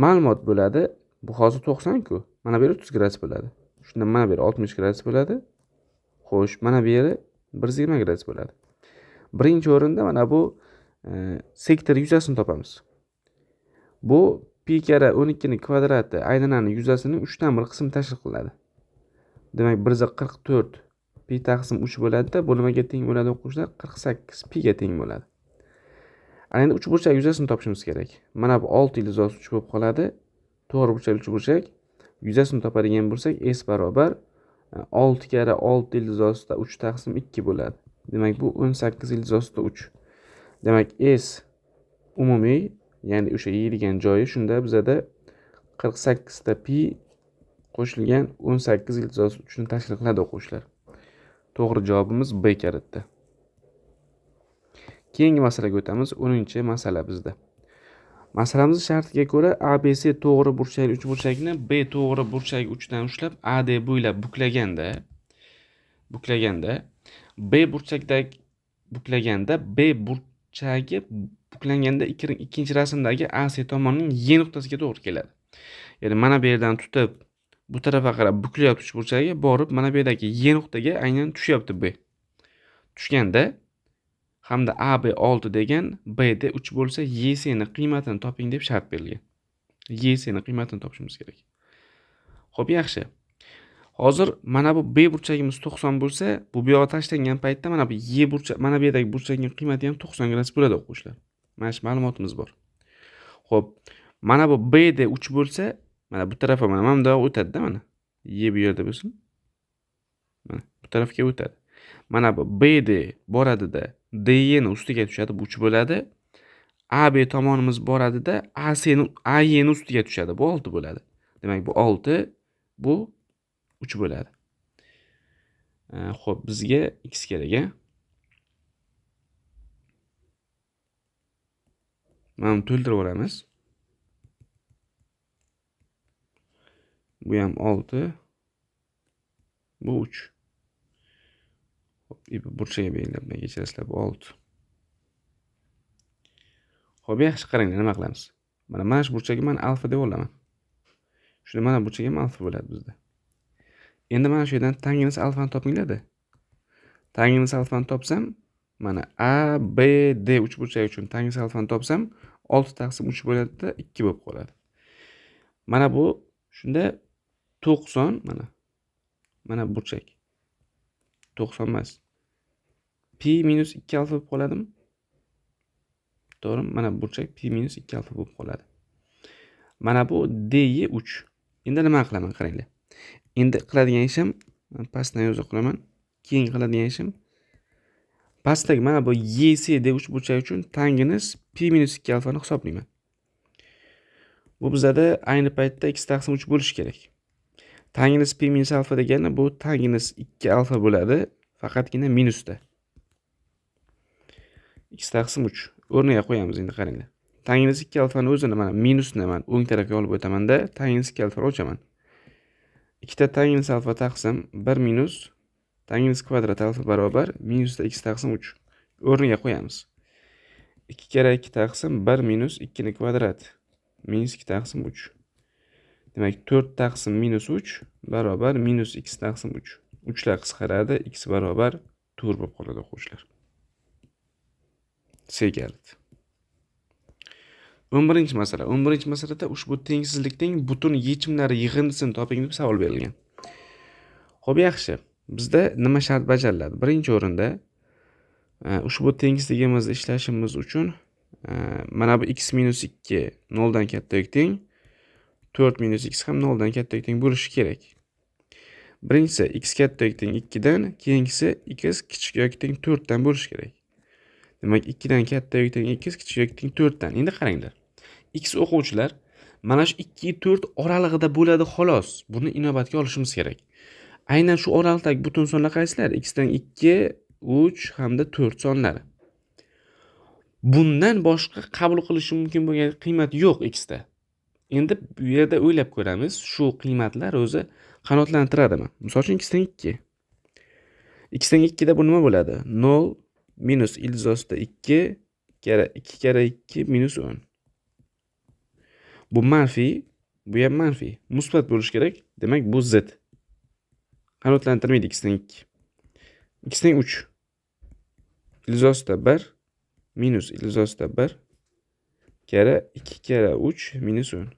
Ma'lumot bo'ladi. Bu hozir 90 ku. Mana bu yer 30 gradus bo'ladi. Shunda mana bu yer 60 gradus bo'ladi. Xo'sh, mana bu yer 120 gradus bo'ladi. Birinchi o'rinda mana bu sektor yuzasini topamiz. Bu pi kara 12 ning kvadrati aylananing yuzasining 3 dan 1 qismini tashkil qiladi. Demak, 1/44 pi taqsim 3 bo'ladi-da, bu nimaga teng bo'ladi o'quvchilar? 48 pi ga teng bo'ladi. Ana endi uchburchak yuzasini topishimiz kerak. Mana bu 6 ildizosi 3 bo'lib qoladi. To'g'ri burchak uchburchak yuzasini topadigan bo'lsak, s barobar 6 kara 6 ildizosida 3 taqsim 2 bo'ladi. Demak, bu 18 ildizosida 3. Demak, s umumiy, ya'ni o'sha yeydigan joyi shunda bizada 48 ta pi qo'shilgan 18 ildizosi 3 ni tashkil qiladi o'quvchilar. To'g'ri javobimiz B karatda. Keyingi masalaga o'tamiz. 10-masala bizda. Masalamiz shartiga ko'ra ABC to'g'ri burchakli uchburchakni B to'g'ri burchagi uchidan ushlab AD bo'ylab buklaganda B burchagi tiklanganda ikkinchi rasmdagi AC tomonning Y nuqtasiga to'g'ri keladi. Ya'ni mana bu yerdan tutib bu tarafa qarab buklayapti uchburchagi, borib mana bu yerdagi Y nuqtaga aynan tushyapti B. Tushganda hamda AB 6 degan, BD 3 bo'lsa, YC ni qiymatini toping deb shart berilgan. YC ni qiymatini topishimiz kerak. Xo'p, yaxshi. Hozir mana bu B burchagimiz 90 bo'lsa, bu yoqqa tashlangan paytda mana bu Y burchak, mana bu yerdagi burchakning qiymati ham 90 gradus bo'ladi o'quvchilar. Mana shu ma'lumotimiz bor. Xo'p, mana bu BD 3 bo'lsa, mana bu tarafa mana bundoq o'tadi-da mana. Y bu yerda bo'lsin. Mana bu tarafga o'tadi. Mana bu BD boradi-da, DY ni ustiga tushadi, bu 3 bo'ladi. AB tomonimiz boradi-da, AY ni ustiga tushadi, bu 6 bo'ladi. Demak, bu 6, bu 3 bo'ladi. Xo'p, bizga x kerak-a? Mana to'ldirib olamiz. Bu ham 6, bu 3. Xo'p, burchaga belgilab kechirasizlar, bu 6. Xo'p, yaxshi qaranglar, nima qilamiz? Mana shu burchakka men alfa deb olaman. Shunda mana burchak ham alfa bo'ladi bizda. Endi mana shu yerdan tangens alfani topinglar-da. Tangens alfani topsam, mana A, B, D 3 burchak uchun tangens alfani topsam, 6 taqsim 3 bo'ladi-da, 2 bo'lib qoladi. Mana bu shunda 90 mana. Mana burchak. 90 emas. Pi minus 2 alfa bo'lib qoladimi? To'g'rimi? Mana burchak pi minus 2 alfa bo'lib qoladi. Mana bu D 3. Endi nima qilaman, qaranglar. Endi qiladigan ishim, pastdan yozib qo'yaman. Keyin qiladigan ishim, pastdagi mana bu YC D3 burchak uchun tangens pi minus 2 alfani hisoblayman. Bu bizada ayni paytda x taqsim 3 bo'lishi kerak. Tangens pi minus alfa degani bu tangens 2 alfa bo'ladi, faqatgina minusda. X taqsim 3 o'rniga qo'yamiz endi, qaranglar. Tangens 2 alfani o'zini mana minusni men o'ng tarafga olib o'taman-da, tangens 2 alfani o'chaman. 2 ta tangens alfa taqsim 1 minus tangens kvadrat alfa barobar minusda x taqsim 3. O'rniga qo'yamiz. 2 kere 2 taqsim 1 minus 2 ni kvadrat minus 2 taqsim 3. Demak, 4 taqsim minus 3 barobar minus x taqsim 3. 3 lar qisqaradi, x barobar 4 bo'lib qoladi o'quvchilar. C keldi. 11-masala. 11-masalada ushbu tengsizlikning butun yechimlari yig'indisini toping deb savol berilgan. Xo'p, yaxshi. Bizda nima shart bajariladi? Birinchi o'rinda ushbu tengsizligimizni ishlashimiz uchun mana bu x minus 2 0 dan katta yoki teng, 4 minus x ham 0 dan katta yoki teng bo'lishi kerak. Birinchisi x katta yoki teng 2 dan, keyingisi x kichik yoki teng 4 dan bo'lishi kerak. Demak, 2 dan katta yoki teng x, kichik yoki teng 4 dan. Endi qaranglar. X o'quvchilar mana shu 2 4 oralig'ida bo'ladi xolos. Buni inobatga olishimiz kerak. Aynan shu oraliqdagi butun sonlar qaysilar? X dan 2, 3 hamda 4 sonlari. Bundan boshqa qabul qilishi mumkin bo'lgan qiymat yo'q x da. Endi bu yerda o'ylab ko'ramiz, shu qiymatlar o'zi qanotlantiradimi? Misol uchun x dan 2. X dan 2 da bu nima bo'ladi? 0 minus ilzosida 2 kere 2 minus 10. Bu manfiy, bu ham manfiy. Musbat bo'lishi kerak. Demak, bu z. Qanotlantirmaydi x dan 2. X dan 3. Ilzosida 1 minus ilzosida 1 kere 2 kere 3 minus 10.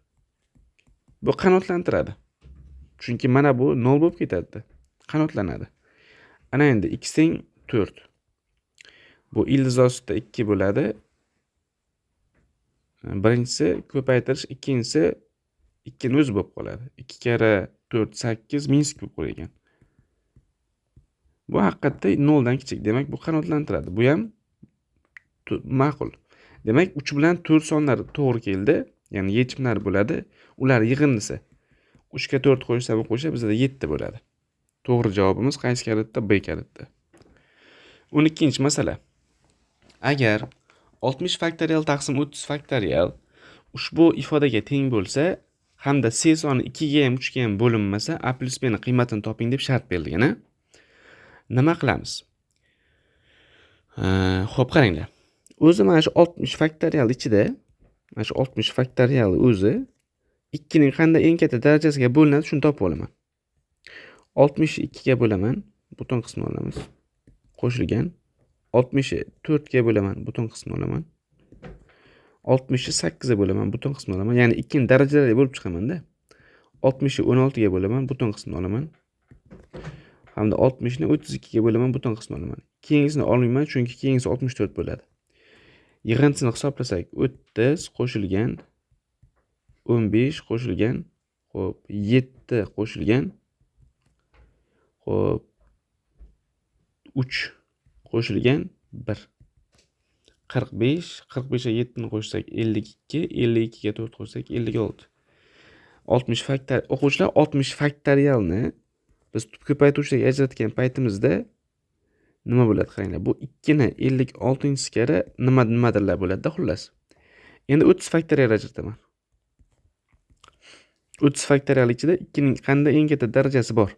Bu qanotlantiradi. Chunki mana bu 0 bo'lib ketadi. Qanotlanadi. Ana endi x dan 4. Bu ilzosida 2 bo'ladi. Birinchisi ko'paytirish, ikkinchisi 2 ni o'zi bo'lib qoladi. 2 kere 4 8 minus 2 bo'lib qolgan. Bu haqiqatda 0 dan kichik. Demak, bu qanotlantiradi. Bu ham ma'qul. Demak, 3 bilan 4 sonlari to'g'ri keldi. Ya'ni yechimlar bo'ladi. Ular yig'indisi. 3 ga 4 qo'shsam qo'sha bizda 7 bo'ladi. To'g'ri javobimiz qaysi kalitda? B kalitda. 12-masala. Agar 60 faktorial taqsim 30 faktorial ushbu ifodaga teng bo'lsa hamda C soni 2 ga ham 3 ga ham bo'linmasa, A plus B ni qiymatini toping deb shart berilgan. Nima qilamiz? Xo'p, qaranglar. O'zi mana shu 60 faktorial ichida, mana shu 60 faktorial o'zi 2 ning qanday eng katta darajasiga bo'linadi, shuni topib olaman. 60 ni 2 ga bo'laman, butun qismini olamiz. Qo'shilgan 60 ni 4 ga bo'laman, butun qismini olaman. 60 ni 8 ga bo'laman, butun qismini olaman. Ya'ni 2 ning darajalariga bo'lib chiqaman-da. 60 ni 16 ga bo'laman, butun qismini olaman. Hamda 60 ni 32 ga bo'laman, butun qismini olaman. Keyingisini olmayman, chunki keyingisi 64 bo'ladi. Yig'intisini hisoblasak, 30 qo'shilgan 15 qo'shilgan, xo'p, 7 qo'shilgan, xo'p, 3 qo'shilgan 1. 45, 45 ga 7 ni qo'shsak 52, 52 ga 4 qo'shsak 56. 60 faktorial o'quvchilar 60 faktorialni biz ko'paytiruvchiga ajratgan paytimizda nima bo'ladi qaranglar. Bu 2 ni 56-skari nimadirlar bo'ladi-da xullas. Endi 30 faktorial ajrataman. 30 faktorial ichida 2 ning qanday eng katta darajasi bor?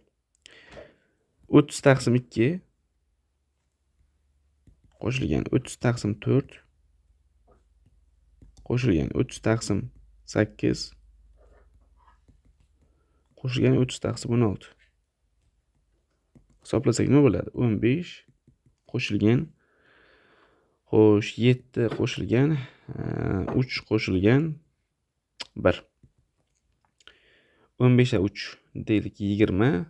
30 taqsim 2 qo'shilgan 30 taqsim 4 qo'shilgan 30 taqsim 8 qo'shilgan 30 taqsim 16. Hisoblasak nima bo'ladi? 15 qo'shilgan, xo'sh, 7 qo'shilgan, 3 qo'shilgan 1. 15 ga 3 deylik 20,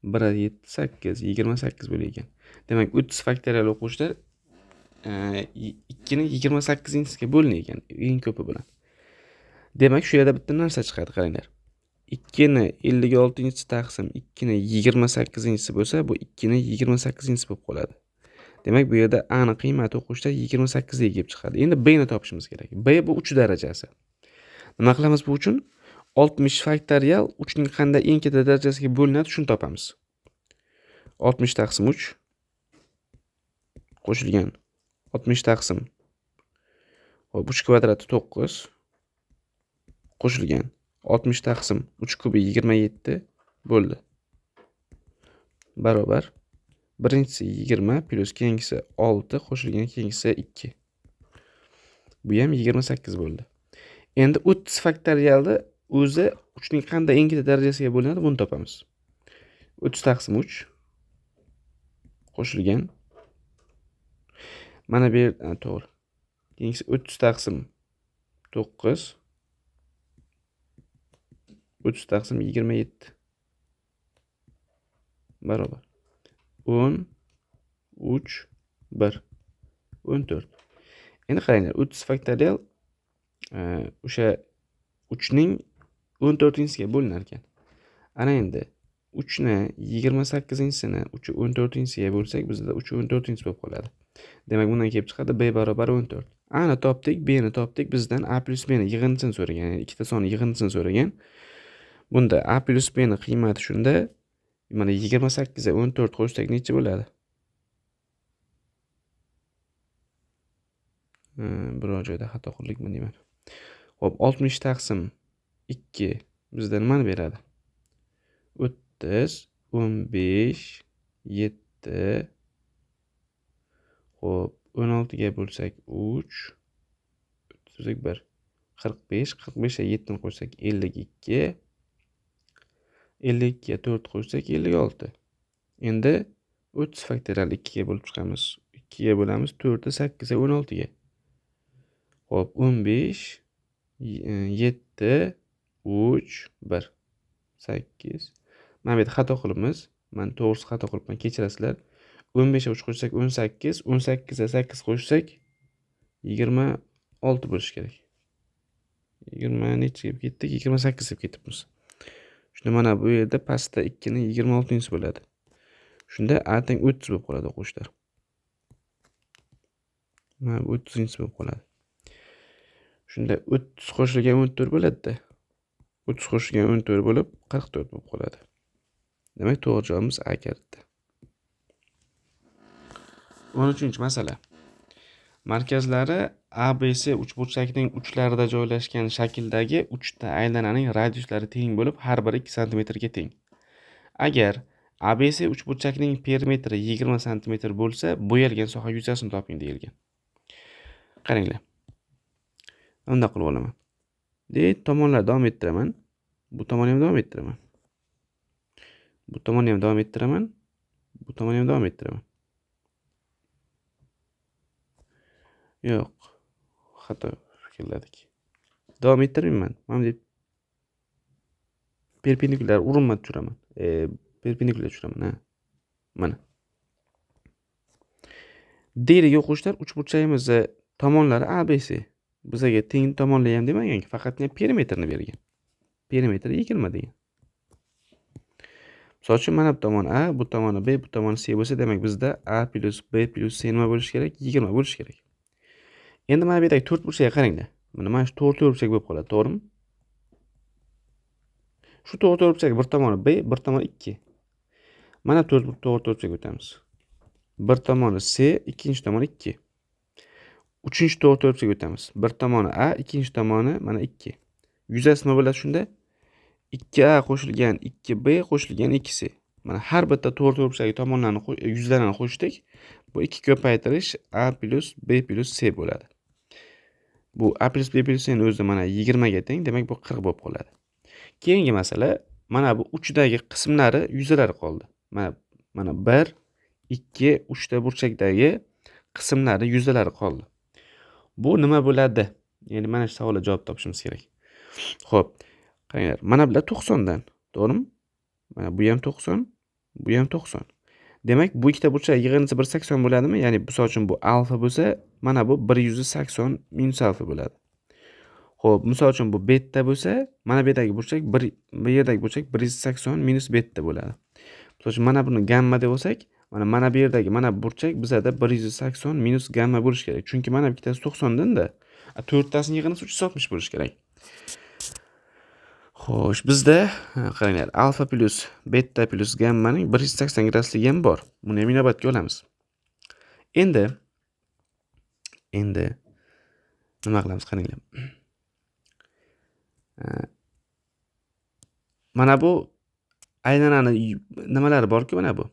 1 ga 7 8, 28 bo'lar ekan. Demak, 30 faktorial o'quvchilar 2 ni 28-siga bo'linar ekan, eng ko'pi bilan. Demak, shu yerda bitta narsa chiqadi, qaranglar. 2 ni 56 taqsim 2 ni 28-si bo'lsa, bu 2 ni 28-si bo'lib qoladi. Demak, bu yerda A ni qiymati o'quvchilar 28 ga kelib chiqadi. Endi B ni topishimiz kerak. B bu 3 darajasi. Nima qilamiz bu uchun? 60 faktorial 3 ning qanday eng katta darajasiga bo'linadi, shuni topamiz. 60 taqsim 3 qo'shilgan 60 taqsim, hop, 3 kvadrati 9 qo'shilgan 60 taqsim 3 kubi 27 bo'ldi. Barobar birinchisi 20 plus keyingisi 6 qo'shilgan keyingisi 2. Bu ham 28 bo'ldi. Endi 30 faktorialni o'zi 3 ning qanday eng katta darajasiga bo'linadi, buni topamiz. 30 taqsim 3 qo'shilgan, mana bu yer to'g'ri. Keyingisi 30 taqsim 9 30 taqsim 27 barobar 10 3 1 14. Endi qaranglar, 30 faktorial o'sha 3 ning 14-siga bo'linar ekan. Ana endi 3 ni 28-sini 3 14-siga bo'lsak, bizda 3 14-si bo'lib qoladi. Demak, bundan kelib chiqadi B barobar 14. A ni topdik, B ni topdik. Bizdan A plus B ni yig'intisini so'ragan, ya'ni ikkita sonni yig'intisini so'ragan. Bunda A plus B ni qiymati shunda, mana 28 ga 14 qo'shsak necha bo'ladi? Biror joyda xato qildikmi deyman. Xo'p, 60 taqsim 2 bizda nimani beradi? 30, 15, 7, xo'p, 16 ga bo'lsak 3, 1, 45, 45 ga 7 ni qo'shsak 52, 52 ga 4 qo'shsak 56. Endi 30 faktorial 2 ga bo'lib chiqamiz. 2 ga bo'lamiz, 4 ni 8 ga 16 ga. Xo'p, 15, 7, 3, 1, 8. Mana bu yerda xato qilibmiz. Men to'g'risi xato qilibman, kechirasizlar. 15 ga 3 qo'shsak 18, 18 ga 8 qo'shsak 26 bo'lishi kerak. 20 necha deb ketdik? 28 deb ketibmiz. Shunda mana bu yerda pastda 2 ni 26-si bo'ladi. Shunda A teng 30 bo'lib qoladi o'quvchilar. Mana bu 30-si bo'lib qoladi. Shunda 30 qo'shilgan 14 bo'ladi-da. 30 qo'shilgan 14 bo'lib 44 bo'lib qoladi. Demak, to'g'ri javobimiz A katta. 13-masala. Markazlari ABC uchburchakning uchlarida joylashgan shakldagi 3 ta aylananing radiuslari teng bo'lib, har biri 2 sm ga teng. Agar ABC uchburchakning perimetri 20 sm bo'lsa, bo'yalgan soha yuzasini toping deyilgan. Qaranglar. Unda qilib olaman. Tomonlar davom ettiraman. Bu tomonni ham davom ettiraman. Bu tomonni ham davom ettiraman. Bu tomonni ham davom ettiraman. Yo'q. Xato fikrladik. Davom ettirmayman. Mana deb perpendikulyar urinma tushiraman. Perpendikulyar tushiraman, ha. Mana. Deriga o'quvchilar uchburchagimiz tomonlari ABC. Bizga teng tomonlar ham demaganki, faqatgina perimetrni bergan. Perimetr 20 degan. Misol uchun mana bu tomon A, bu tomoni B, bu tomoni C bo'lsa, demak bizda A plus B plus C nima bo'lishi kerak? 20 bo'lishi kerak. Endi mana bu yerdagi 4 burchakka qaranglar. Mana shu 4 burchak bo'lib qoladi, to'g'rimi? Shu 4 burchak bir tomoni B, bir tomoni 2. Mana 4 burchak o'tamiz. Bir tomoni C, ikkinchi tomoni 2. Uchinchi 4 burchak o'tamiz. Bir tomoni A, ikkinchi tomoni mana 2. Yuzasi nima bo'ladi shunda? 2A qo'shilgan 2B qo'shilgan 2C. Mana har bitta 4 burchak tomonlarni yuzlarini qo'shdik. Bu 2 ko'paytirish A plus B plus C bo'ladi. Bu A plus B plus C'ning o'zi mana 20 ga teng, demak bu 40 bo'lib qoladi. Keyingi masala, mana bu uchdagi qismlari yuzalari qoldi. Mana 1, 2, 3 ta burchakdagi qismlari yuzalari qoldi. Bu nima bo'ladi? Ya'ni mana shu savolga javob topishimiz kerak. Xo'p, qaranglar. Mana bular 90 dan, to'g'rimi? Mana bu ham 90, bu ham 90. Demak, bu ikkita burchak yig'indisi 180 bo'ladimi? Ya'ni misol uchun bu alfa bo'lsa, mana bu 180 minus alfa bo'ladi. Xo'p, misol uchun bu beta bo'lsa, mana bu yerdagi burchak bu yerdagi burchak 180 minus beta bo'ladi. Misol uchun mana buni gamma deb olsak, mana bu yerdagi mana bu burchak bizada 180 minus gamma bo'lishi kerak. Chunki mana bu ikkitasi 90 dan-da, 4 tasining yig'indisi 360 bo'lishi kerak. Xo'sh, bizda qaranglar, alfa plus beta plus gammaning 180 gradusligi ham bor. Buni ham inobatga olamiz. Endi nima qilamiz, qaranglar. Mana bu aylanani nimalari bor-ku, mana bu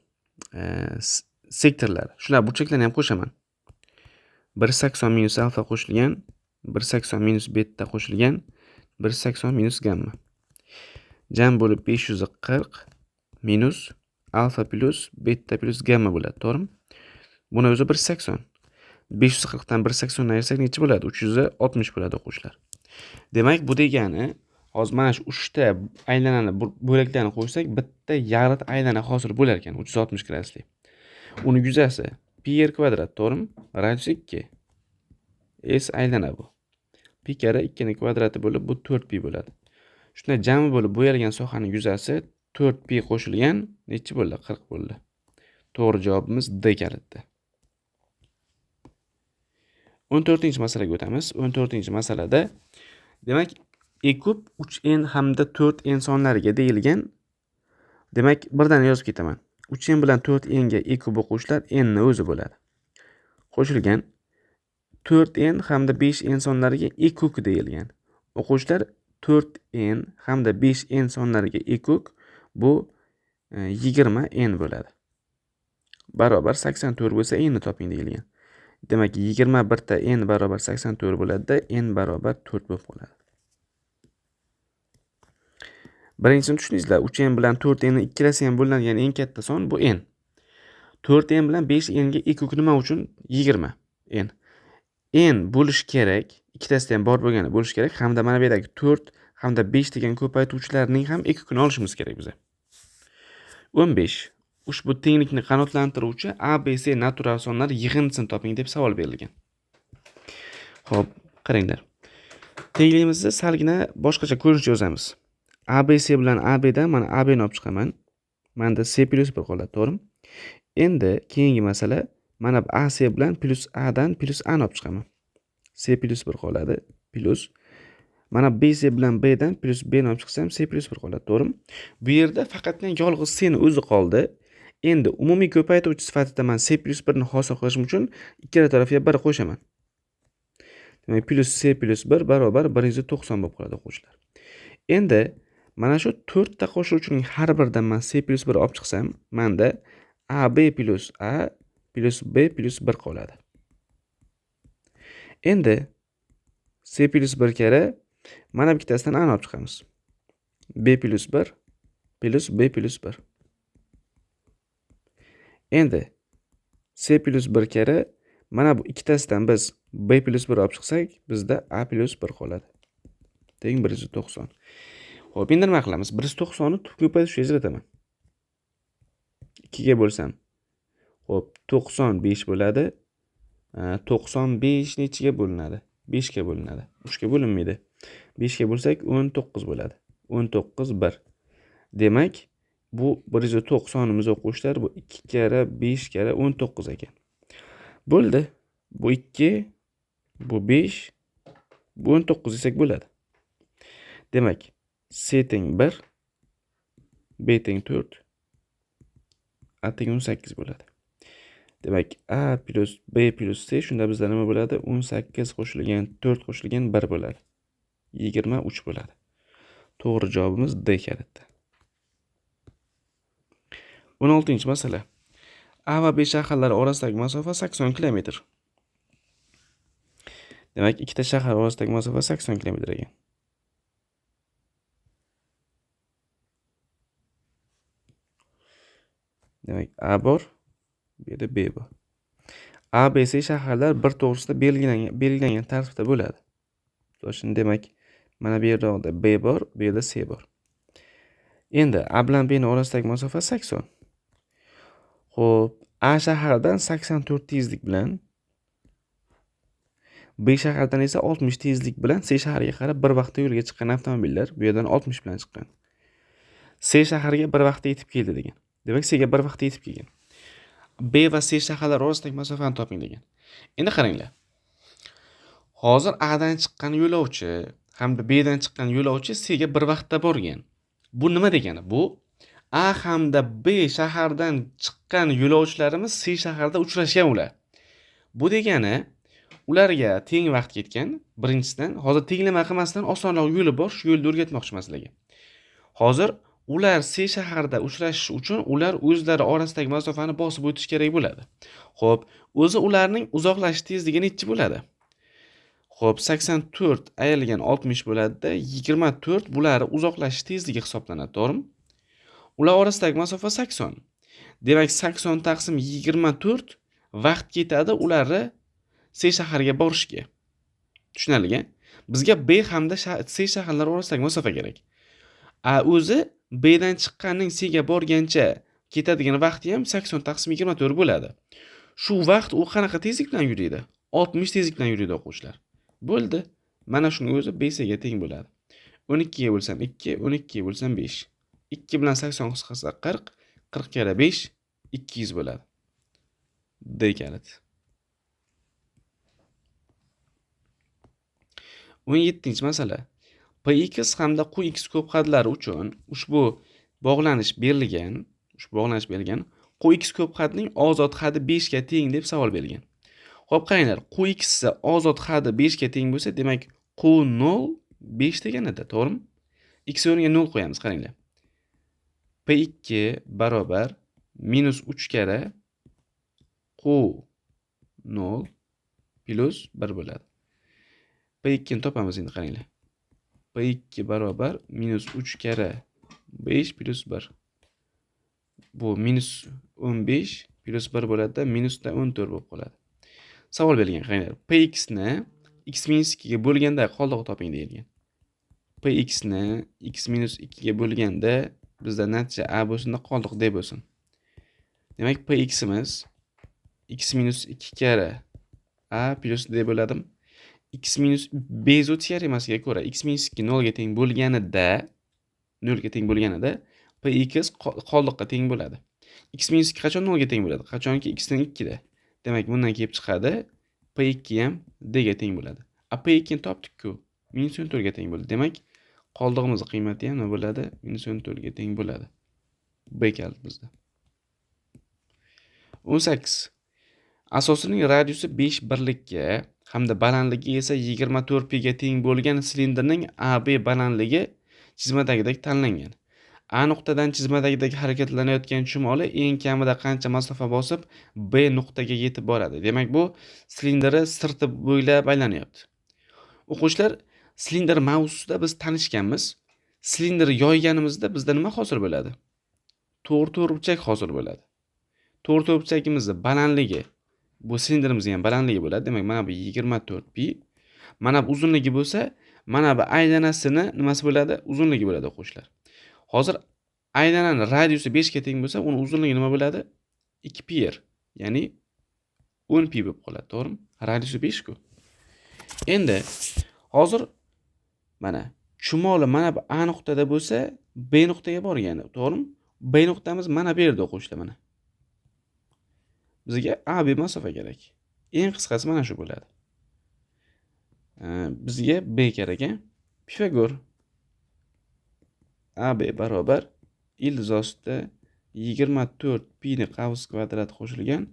sektorlar. Shular burchaklarni ham qo'shaman. 180 minus alfa qo'shilgan, 180 minus beta qo'shilgan, 180 minus gamma. Jam bo'lib 540 minus alfa plus beta plus gamma bo'ladi, to'g'rimi? Buni o'zi 180. 540 dan 180 ni ayirsak necha bo'ladi? 360 bo'ladi, o'quvchilar. Demak, bu degani, hozir mana shu 3 ta aylanani bo'laklarni qo'shsak, bitta yarim aylana hosil bo'lar ekan, 360 gradusli. Uni yuzasi pi r kvadrat, to'g'rimi? Radius 2. S aylana bu. Pi kara 2 ning kvadrati bo'lib, bu 4pi bo'ladi. Shunda jami bo'lib bo'yalgan sohaning yuzasi 4pi qo'shilgan necha bo'ldi? 40 bo'ldi. To'g'ri javobimiz D kaliti. 14-masalaga o'tamiz. 14-masalada demak, e kub 3n hamda 4n sonlariga deyilgan. Demak, birdan yozib ketaman. 3n bilan 4n ga e kub o'quvchilar n ni o'zi bo'ladi. Qo'shilgan 4n hamda 5n sonlariga e kub deyilgan. O'quvchilar 4n hamda 5n sonlariga e kub bu 20n bo'ladi. Barobar 84 bo'lsa n ni toping deyilgan. Demak, 21 ta n barobar 84 bo'ladi-da, n barobar 4 bo'lib qoladi. Birinchisini tushundingizlar, 3n bilan 4n ni ikkilasi ham bo'linadigan eng katta son bu n. 4n bilan 5n ga e kub nima uchun? 20 n. N bo'lish kerak, ikkitasida ham bor bo'lgani bo'lish kerak, hamda mana bu yerdagi 4 hamda 5 degan ko'paytuvchilarning ham e kubini olishimiz kerak biza. 15. Ushbu tenglikni qanoatlantiruvchi ABC natural sonlar yig'indisini toping deb savol berilgan. Xo'p, qaranglar. Tengligimizni salgina boshqacha ko'rinishda yozamiz. ABC bilan AB dan mana AB ni olib chiqaman. Menda C plus 1 qoladi, to'g'rimi? Endi keyingi masala, mana AC bilan plus A dan plus A ni olib chiqaman. C plus 1 qoladi, plus mana BC bilan B dan plus B ni olib chiqsam C plus 1 qoladi, to'g'rimi? Bu yerda faqatgina yolg'iz C ni o'zi qoldi. Endi umumiy ko'paytuvchi sifatida men C plus 1 ni hosil qilishim uchun ikkala tarafga 1 qo'shaman. Demak, plus C plus 1 barobar 190 bo'lib qoladi, o'quvchilar. Endi mana shu 4 ta qo'shuvchining har biridan men C plus 1 olib chiqsam, menda AB plus A plus B plus 1 qoladi. Endi C plus 1 kere mana bu ikkitasidan a'ni olib chiqamiz. B plus 1 plus B plus 1. Endi C plus 1 kere mana bu ikkitasidan biz B plus 1 olib chiqsak, bizda A plus 1 qoladi. Teng 190. Xo'p, endi nima qilamiz? 190 ni tubga ko'paytirishga ajrataman. 2 ga bo'lsam. Xo'p, 95 bo'ladi. 95 nechiga bo'linadi? 5 ga bo'linadi. 3 ga bo'linmaydi. 5 ga bo'lsak 19 bo'ladi. 19 1. Demak, bu 190 imiz o'quvchilar bu 2 kere 5 kere 19 ekan. Bo'ldi. Bu 2, bu 5, bu 19 desak bo'ladi. Demak, C teng 1, B teng 4, A teng 18 bo'ladi. Demak, A plus B plus C shunda bizda nima bo'ladi? 18 qo'shilgan 4 qo'shilgan 1 bo'ladi. 23 bo'ladi. To'g'ri javobimiz D kaliti. 16-masala. A va B shaharlari orasidagi masofa 80 kilometr. Demak, ikkita shahar orasidagi masofa 80 kilometr ekan. Demak, A bor, bu yerda B bor. A, B, C shaharlar bir to'g'risida belgilangan tartibda bo'ladi. Shuni demak, mana bu yerda B bor, bu yerda C bor. Endi A bilan B ning orasidagi masofa 80. Xo'p, A shaharidan 84 tezlik bilan B shahardan esa 60 tezlik bilan C shahariga qarab bir vaqtda yo'lga chiqqan avtomobillar bu yerdan 60 bilan chiqqan. C shahariga bir vaqtda yetib keldi degan. Demak, C ga bir vaqtda yetib kelgan. B va C shaharlar orasidagi masofani toping degan. Endi qaranglar. Hozir A dan chiqqan yo'lovchi hamda B dan chiqqan yo'lovchi C ga bir vaqtda borgan. Bu nima degani? Bu A hamda B shahardan chiqqan yo'lovchilarimiz C shaharda uchrashgan ular. Bu degani ularga teng vaqt ketgan. Birinchisidan, hozir tenglama qilmasdan osonroq yo'li bor, shu yo'lni o'rgatmoqchiman sizlarga. Hozir ular C shaharda uchrashish uchun ular o'zlari orasidagi masofani bosib o'tish kerak bo'ladi. Xo'p, o'zi ularning uzoqlashish tezligi nechi bo'ladi? Xo'p, 84 ayrilgan 60 bo'ladi-da, 24 bular uzoqlashish tezligi hisoblanadi, to'g'rimi? Ular orasidagi masofa 80. Demak, 80 taqsim 24 vaqt ketadi ularni C shahariga borishga. Tushunarli-a? Bizga B hamda C shaharlari orasidagi masofa kerak. A o'zi B dan chiqqanning C ga borgancha ketadigan vaqti ham 80 taqsim 24 bo'ladi. Shu vaqt u qanaqa tezlik bilan yuradi? 60 tezlik bilan yuradi o'quvchilar. Bo'ldi. Mana shuning o'zi B C ga teng bo'ladi. 12 ga bo'lsam 2, 12 ga bo'lsam 5. 2 bilan 80 qisqarsa 40, 40 kere 5 200 bo'ladi. D kaliti. 17-masala. Px hamda Qx ko'p hadlari uchun ushbu bog'lanish berilgan. Qx ko'p hadning ozod hadi 5 ga teng deb savol berilgan. Xo'p, qaranglar, Qx esa ozod hadi 5 ga teng bo'lsa, demak Q0 5 deganida, to'g'rimi? X o'rniga 0 qo'yamiz, qaranglar. P2 barobar -3 kere Q0 plus 1 bo'ladi. P2 ni topamiz endi, qaranglar. P2 barobar -3 kere 5 plus 1. Bu -15 plus 1 bo'ladi-da, -da 14 bo'lib qoladi. Savol berilgan, qaranglar. Px ni x-2 ga bo'lganda qoldig'i toping deyilgan. Px ni x-2 ga bo'lganda bizda natija a bo'lsin, qoldiq d bo'lsin. Demak, Px imiz x-2 kere a plus d bo'ladi. Bezot teoremasiga ko'ra x-2 0 ga teng bo'lganida Px qoldiqqa teng bo'ladi. X-2 qachon 0 ga teng bo'ladi? Qachonki x teng 2 da. Demak, bundan kelib chiqadi P2 ham d ga teng bo'ladi. A P2 ni topdik-ku. -14 ga teng bo'ladi. Demak, qoldig'imizning qiymati ham nima bo'ladi? -14 ga teng bo'ladi. B kaliti bizda. 18. Asosining radiusi 5 birlikka hamda balandligi esa 24 pi ga teng bo'lgan silindrning AB balandligi chizmadagidek tanlangan. A nuqtadan chizmadagidek harakatlanayotgan chumoli eng kamida qancha masofa bosib B nuqtaga yetib boradi. Demak, bu silindri sirti bo'ylab aylanyapti. O'quvchilar, silindr mavzusida biz tanishganmiz. Silindr yoyganimizda bizda nima hosil bo'ladi? To'rtburchak hosil bo'ladi. To'rtburchagimizning balandligi, bu silindrimizning ham balandligi bo'ladi. Demak, mana bu 24 pi. Mana bu uzunligi bo'lsa, mana bu aylanasini nimasi bo'ladi? Uzunligi bo'ladi o'quvchilar. Hozir aylananing radiusi 5 ga teng bo'lsa, uni uzunligi nima bo'ladi? 2 pi r. Ya'ni 10 pi bo'lib qoladi, to'g'rimi? Radiusi 5 ku. Endi hozir mana chumoli mana bu A nuqtada bo'lsa, B nuqtaga borgani, to'g'rimi? B nuqtamiz mana bu yerda o'quvchilar mana. Bizga AB masofa kerak. Eng qisqasi mana shu bo'ladi. Bizga B kerak, Pifagor AB barobar ildiz ostida 24 pi ni qavs kvadrat qo'shilgan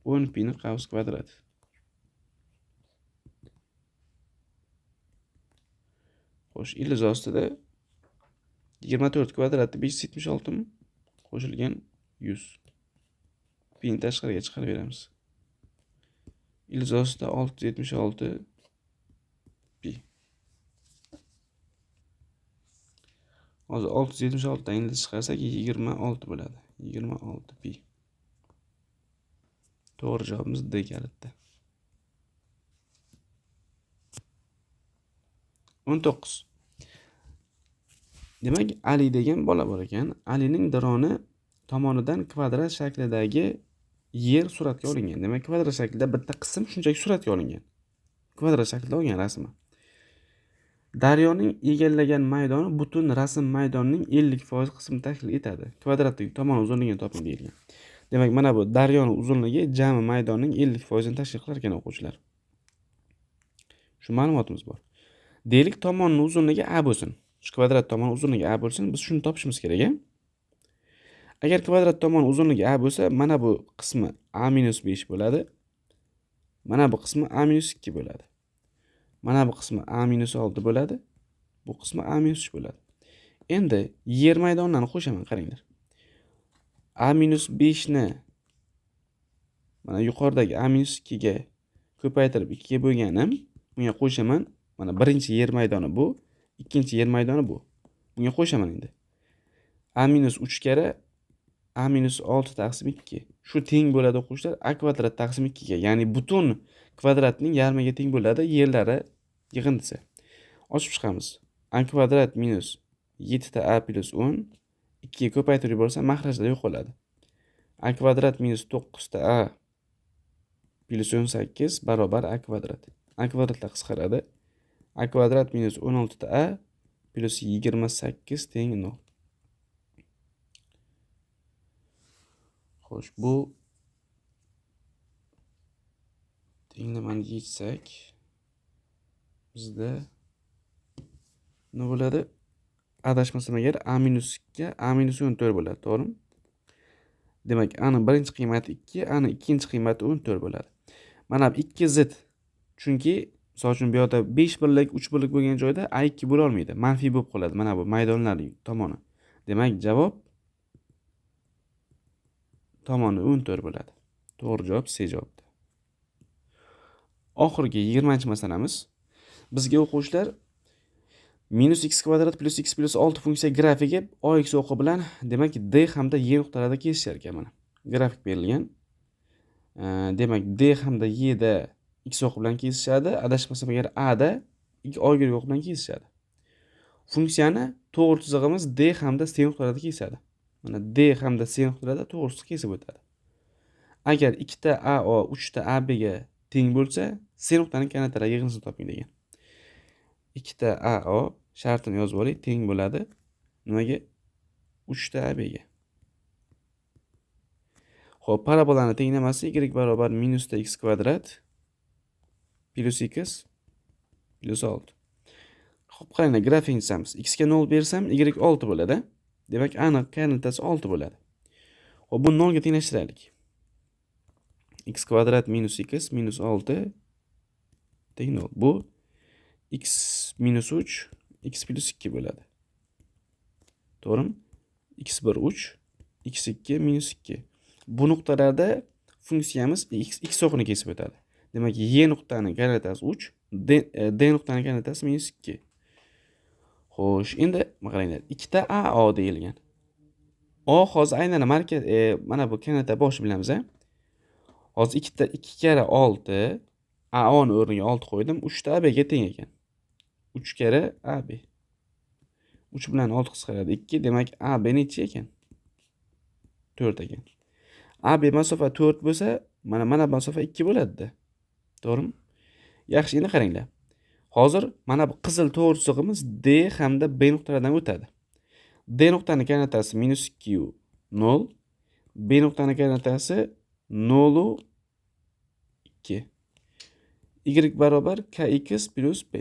10 pi ni qavs kvadrat. Xo'sh, ildiz ostida 24 kvadratni 576 mi? Qo'shilgan 100. Pi ni tashqariga chiqarib beramiz. Ildiz ostida 676 pi. Hozir 676 dan ildiz chiqarsak 26 bo'ladi. 26 pi. To'g'ri javobimiz D kalitda. 19. Demak, Ali degan bola bor ekan. Alining dironi tomonidan kvadrat shaklidagi yer suratga olingan. Demak, kvadrat shaklida bitta qism shunchaki suratga olingan. Kvadrat shaklida olgan rasmi. Daryoning egallagan maydoni butun rasm maydonining 50% qismini tashkil etadi. Kvadratdagi tomon uzunligini toping deyilgan. Demak, mana bu daryoning uzunligi jami maydonning 50% ni tashkil qilar ekan o'quvchilar. Shu ma'lumotimiz bor. Deylik tomonning uzunligi A bo'lsin. Shu kvadrat tomon uzunligi A bo'lsin, biz shuni topishimiz kerak, a? Agar kvadrat tomon uzunligi A bo'lsa, mana bu qismi A-5 bo'ladi. Mana bu qismi A-2 bo'ladi. Mana bu qismi A-6 bo'ladi. Bu qismi A-3 bo'ladi. Endi yer maydonlarini qo'shaman, qaranglar. A-5 ni mana yuqoridagi A-2 ga ko'paytirib 2 ga bo'lganim, bunga qo'shaman. Mana birinchi yer maydoni bu, ikkinchi yer maydoni bu. Bunga qo'shaman endi. A-3 kara A-6 taqsim 2. Shu teng bo'ladi o'quvchilar A kvadrat taqsim 2 ga. Ya'ni butun kvadratning yarmiga teng bo'ladi yerlari yig'indisi. Ochib chiqamiz. A kvadrat minus 7 ta A plus 10 2 ga ko'paytirib yuborsam mahrajlar yo'qoladi. A kvadrat minus 9 ta A plus 18 barobar A kvadrat. A kvadratlar qisqaradi. A kvadrat minus 16 ta A plus 28 teng 0. Xo'sh, bu tenglamani yechsak bizda nima bo'ladi? Adashmasam agar A-2 A-14 bo'ladi, to'g'rimi? Demak, A ning birinchi qiymati 2, A ning ikkinchi qiymati 14 bo'ladi. Mana bu 2 zid. Chunki misol uchun bu yerda 5 birlik, 3 birlik bo'lgan joyda A2 bo'la olmaydi. Manfiy bo'lib qoladi. Mana bu maydonlar tomoni. Demak, javob tomoni 14 bo'ladi. To'g'ri javob C javobda. Oxirgi 20-masalamiz. Bizga o'quvchilar minus x kvadrat plus x plus 6 funksiya grafigi OX o'qi bilan demak D hamda Y nuqtalarida kesishar ekan mana. Grafik berilgan. Demak, D hamda Y da x o'qi bilan kesishadi. Adashmasam agar A da Y o'qi bilan kesishadi. Funksiyani to'g'ri chizig'imiz D hamda C nuqtalarida kesadi. Mana D hamda C nuqtalarida to'g'risi kesib o'tadi. Agar ikkita AO 3ta AB ga teng bo'lsa, C nuqtaning kanatlari yig'indisini toping degan. Ikkita AO shartini yozib oling, teng bo'ladi. Nimaga? 3ta AB ga. Xo'p, parabolani tenglamasi y barobar minus x kvadrat plus x plus 6. Xo'p, qaranglar, grafikni chizamiz. X ga 0 bersam, y 6 bo'ladi. Demak, aniq kanatasi 6 bo'ladi. Xo'p, buni 0 ga tenglashtiraylik. X kvadrat minus x minus 6 teng 0. Bu x minus 3 x plus 2 bo'ladi. To'g'rimi? x1 3, x2 minus 2. Bu nuqtalarda funksiyamiz x oqini kesib o'tadi. Demak, y nuqtani koordinatasi 3, d nuqtani koordinatasi minus 2. Xo'sh, endi qaranglar, ikkita AO deyilgan. O hozir aynan markaz mana bu koordinata boshi bilamiz, a? Hozir 2 kere 6, AO ni o'rniga 6 qo'ydim, 3 ta ABga teng ekan. 3 kere AB. 3 bilan 6 qisqaradi 2, demak AB necha ekan? 4 ekan. AB masofa 4 bo'lsa, mana masofa 2 bo'ladi-da. To'g'rimi? Yaxshi, endi qaranglar. Hozir mana bu qizil to'g'risig'imiz D hamda B nuqtalaridan o'tadi. D nuqtani koordinatasi minus 2 0, B nuqtani koordinatasi 0 2. Y barobar kx plus b.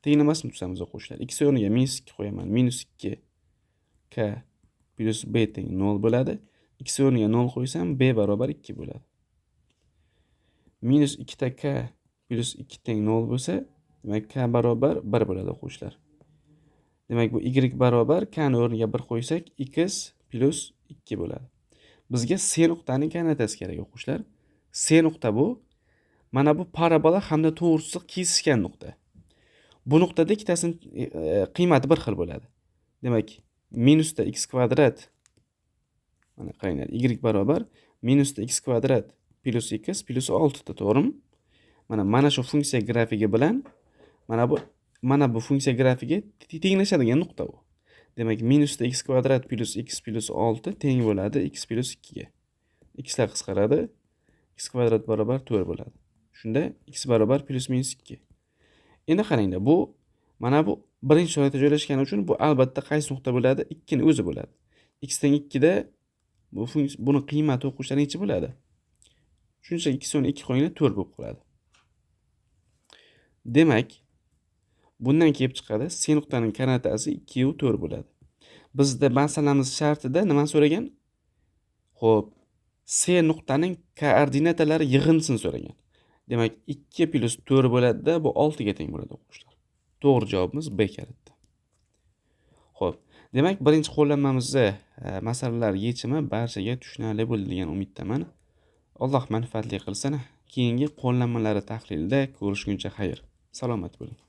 Tenglamasini tuzamiz o'quvchilar. X o'rniga minus 2 qo'yaman. Minus 2 k plus b teng 0 bo'ladi. X o'rniga 0 qo'ysam b barobar 2 bo'ladi. Minus 2 ta k plus 2 teng 0 bo'lsa, demak k barobar 1 bo'ladi o'quvchilar. Demak bu y barobar k ni o'rniga 1 qo'ysak x plus 2 bo'ladi. Bizga C nuqtaning koordinatasi kerak o'quvchilar. C nuqta bu mana bu parabola hamda to'g'risiq kesishgan nuqta. Bu nuqtada ikkitasining qiymati bir xil bo'ladi. Demak, minusda x kvadrat, mana qaranglar, y barobar minusda x kvadrat plus x plus 6 ta, to'g'rimi? Mana shu funksiya grafigi bilan mana bu funksiya grafiga tenglashadigan nuqta u. Demak, minusda x kvadrat plus x plus 6 teng bo'ladi x plus 2 ga. X lar qisqaradi. X kvadrat barobar 4 bo'ladi. Shunda x barobar plus minus 2. Endi qaranglar, bu mana bu birinchi soatda joylashgani uchun bu albatta qaysi nuqta bo'ladi? 2 ni o'zi bo'ladi. X teng 2 da buni qiymati o'quvchilar necha bo'ladi? Shunchaki x o'rniga 2 qo'yinglar 4 bo'lib qoladi. Demak, bundan kelib chiqadi, C nuqtaning koordinatasi 2 u 4 bo'ladi. Bizda masalamiz shartida nima so'ragan? Xo'p, C nuqtaning koordinatalari yig'insini so'ragan. Demak, 2 plus 4 bo'ladi-da, bu 6 ga teng bo'ladi o'quvchilar. To'g'ri javobimiz B kaliti. Xo'p, demak, birinchi qo'llanmamizda masalalar yechimi barchaga tushunarli bo'ldi degan umiddaman. Alloh manfaatli qilsin. Keyingi qo'llanmalari tahlilida ko'rishguncha xayr. Salomat bo'ling.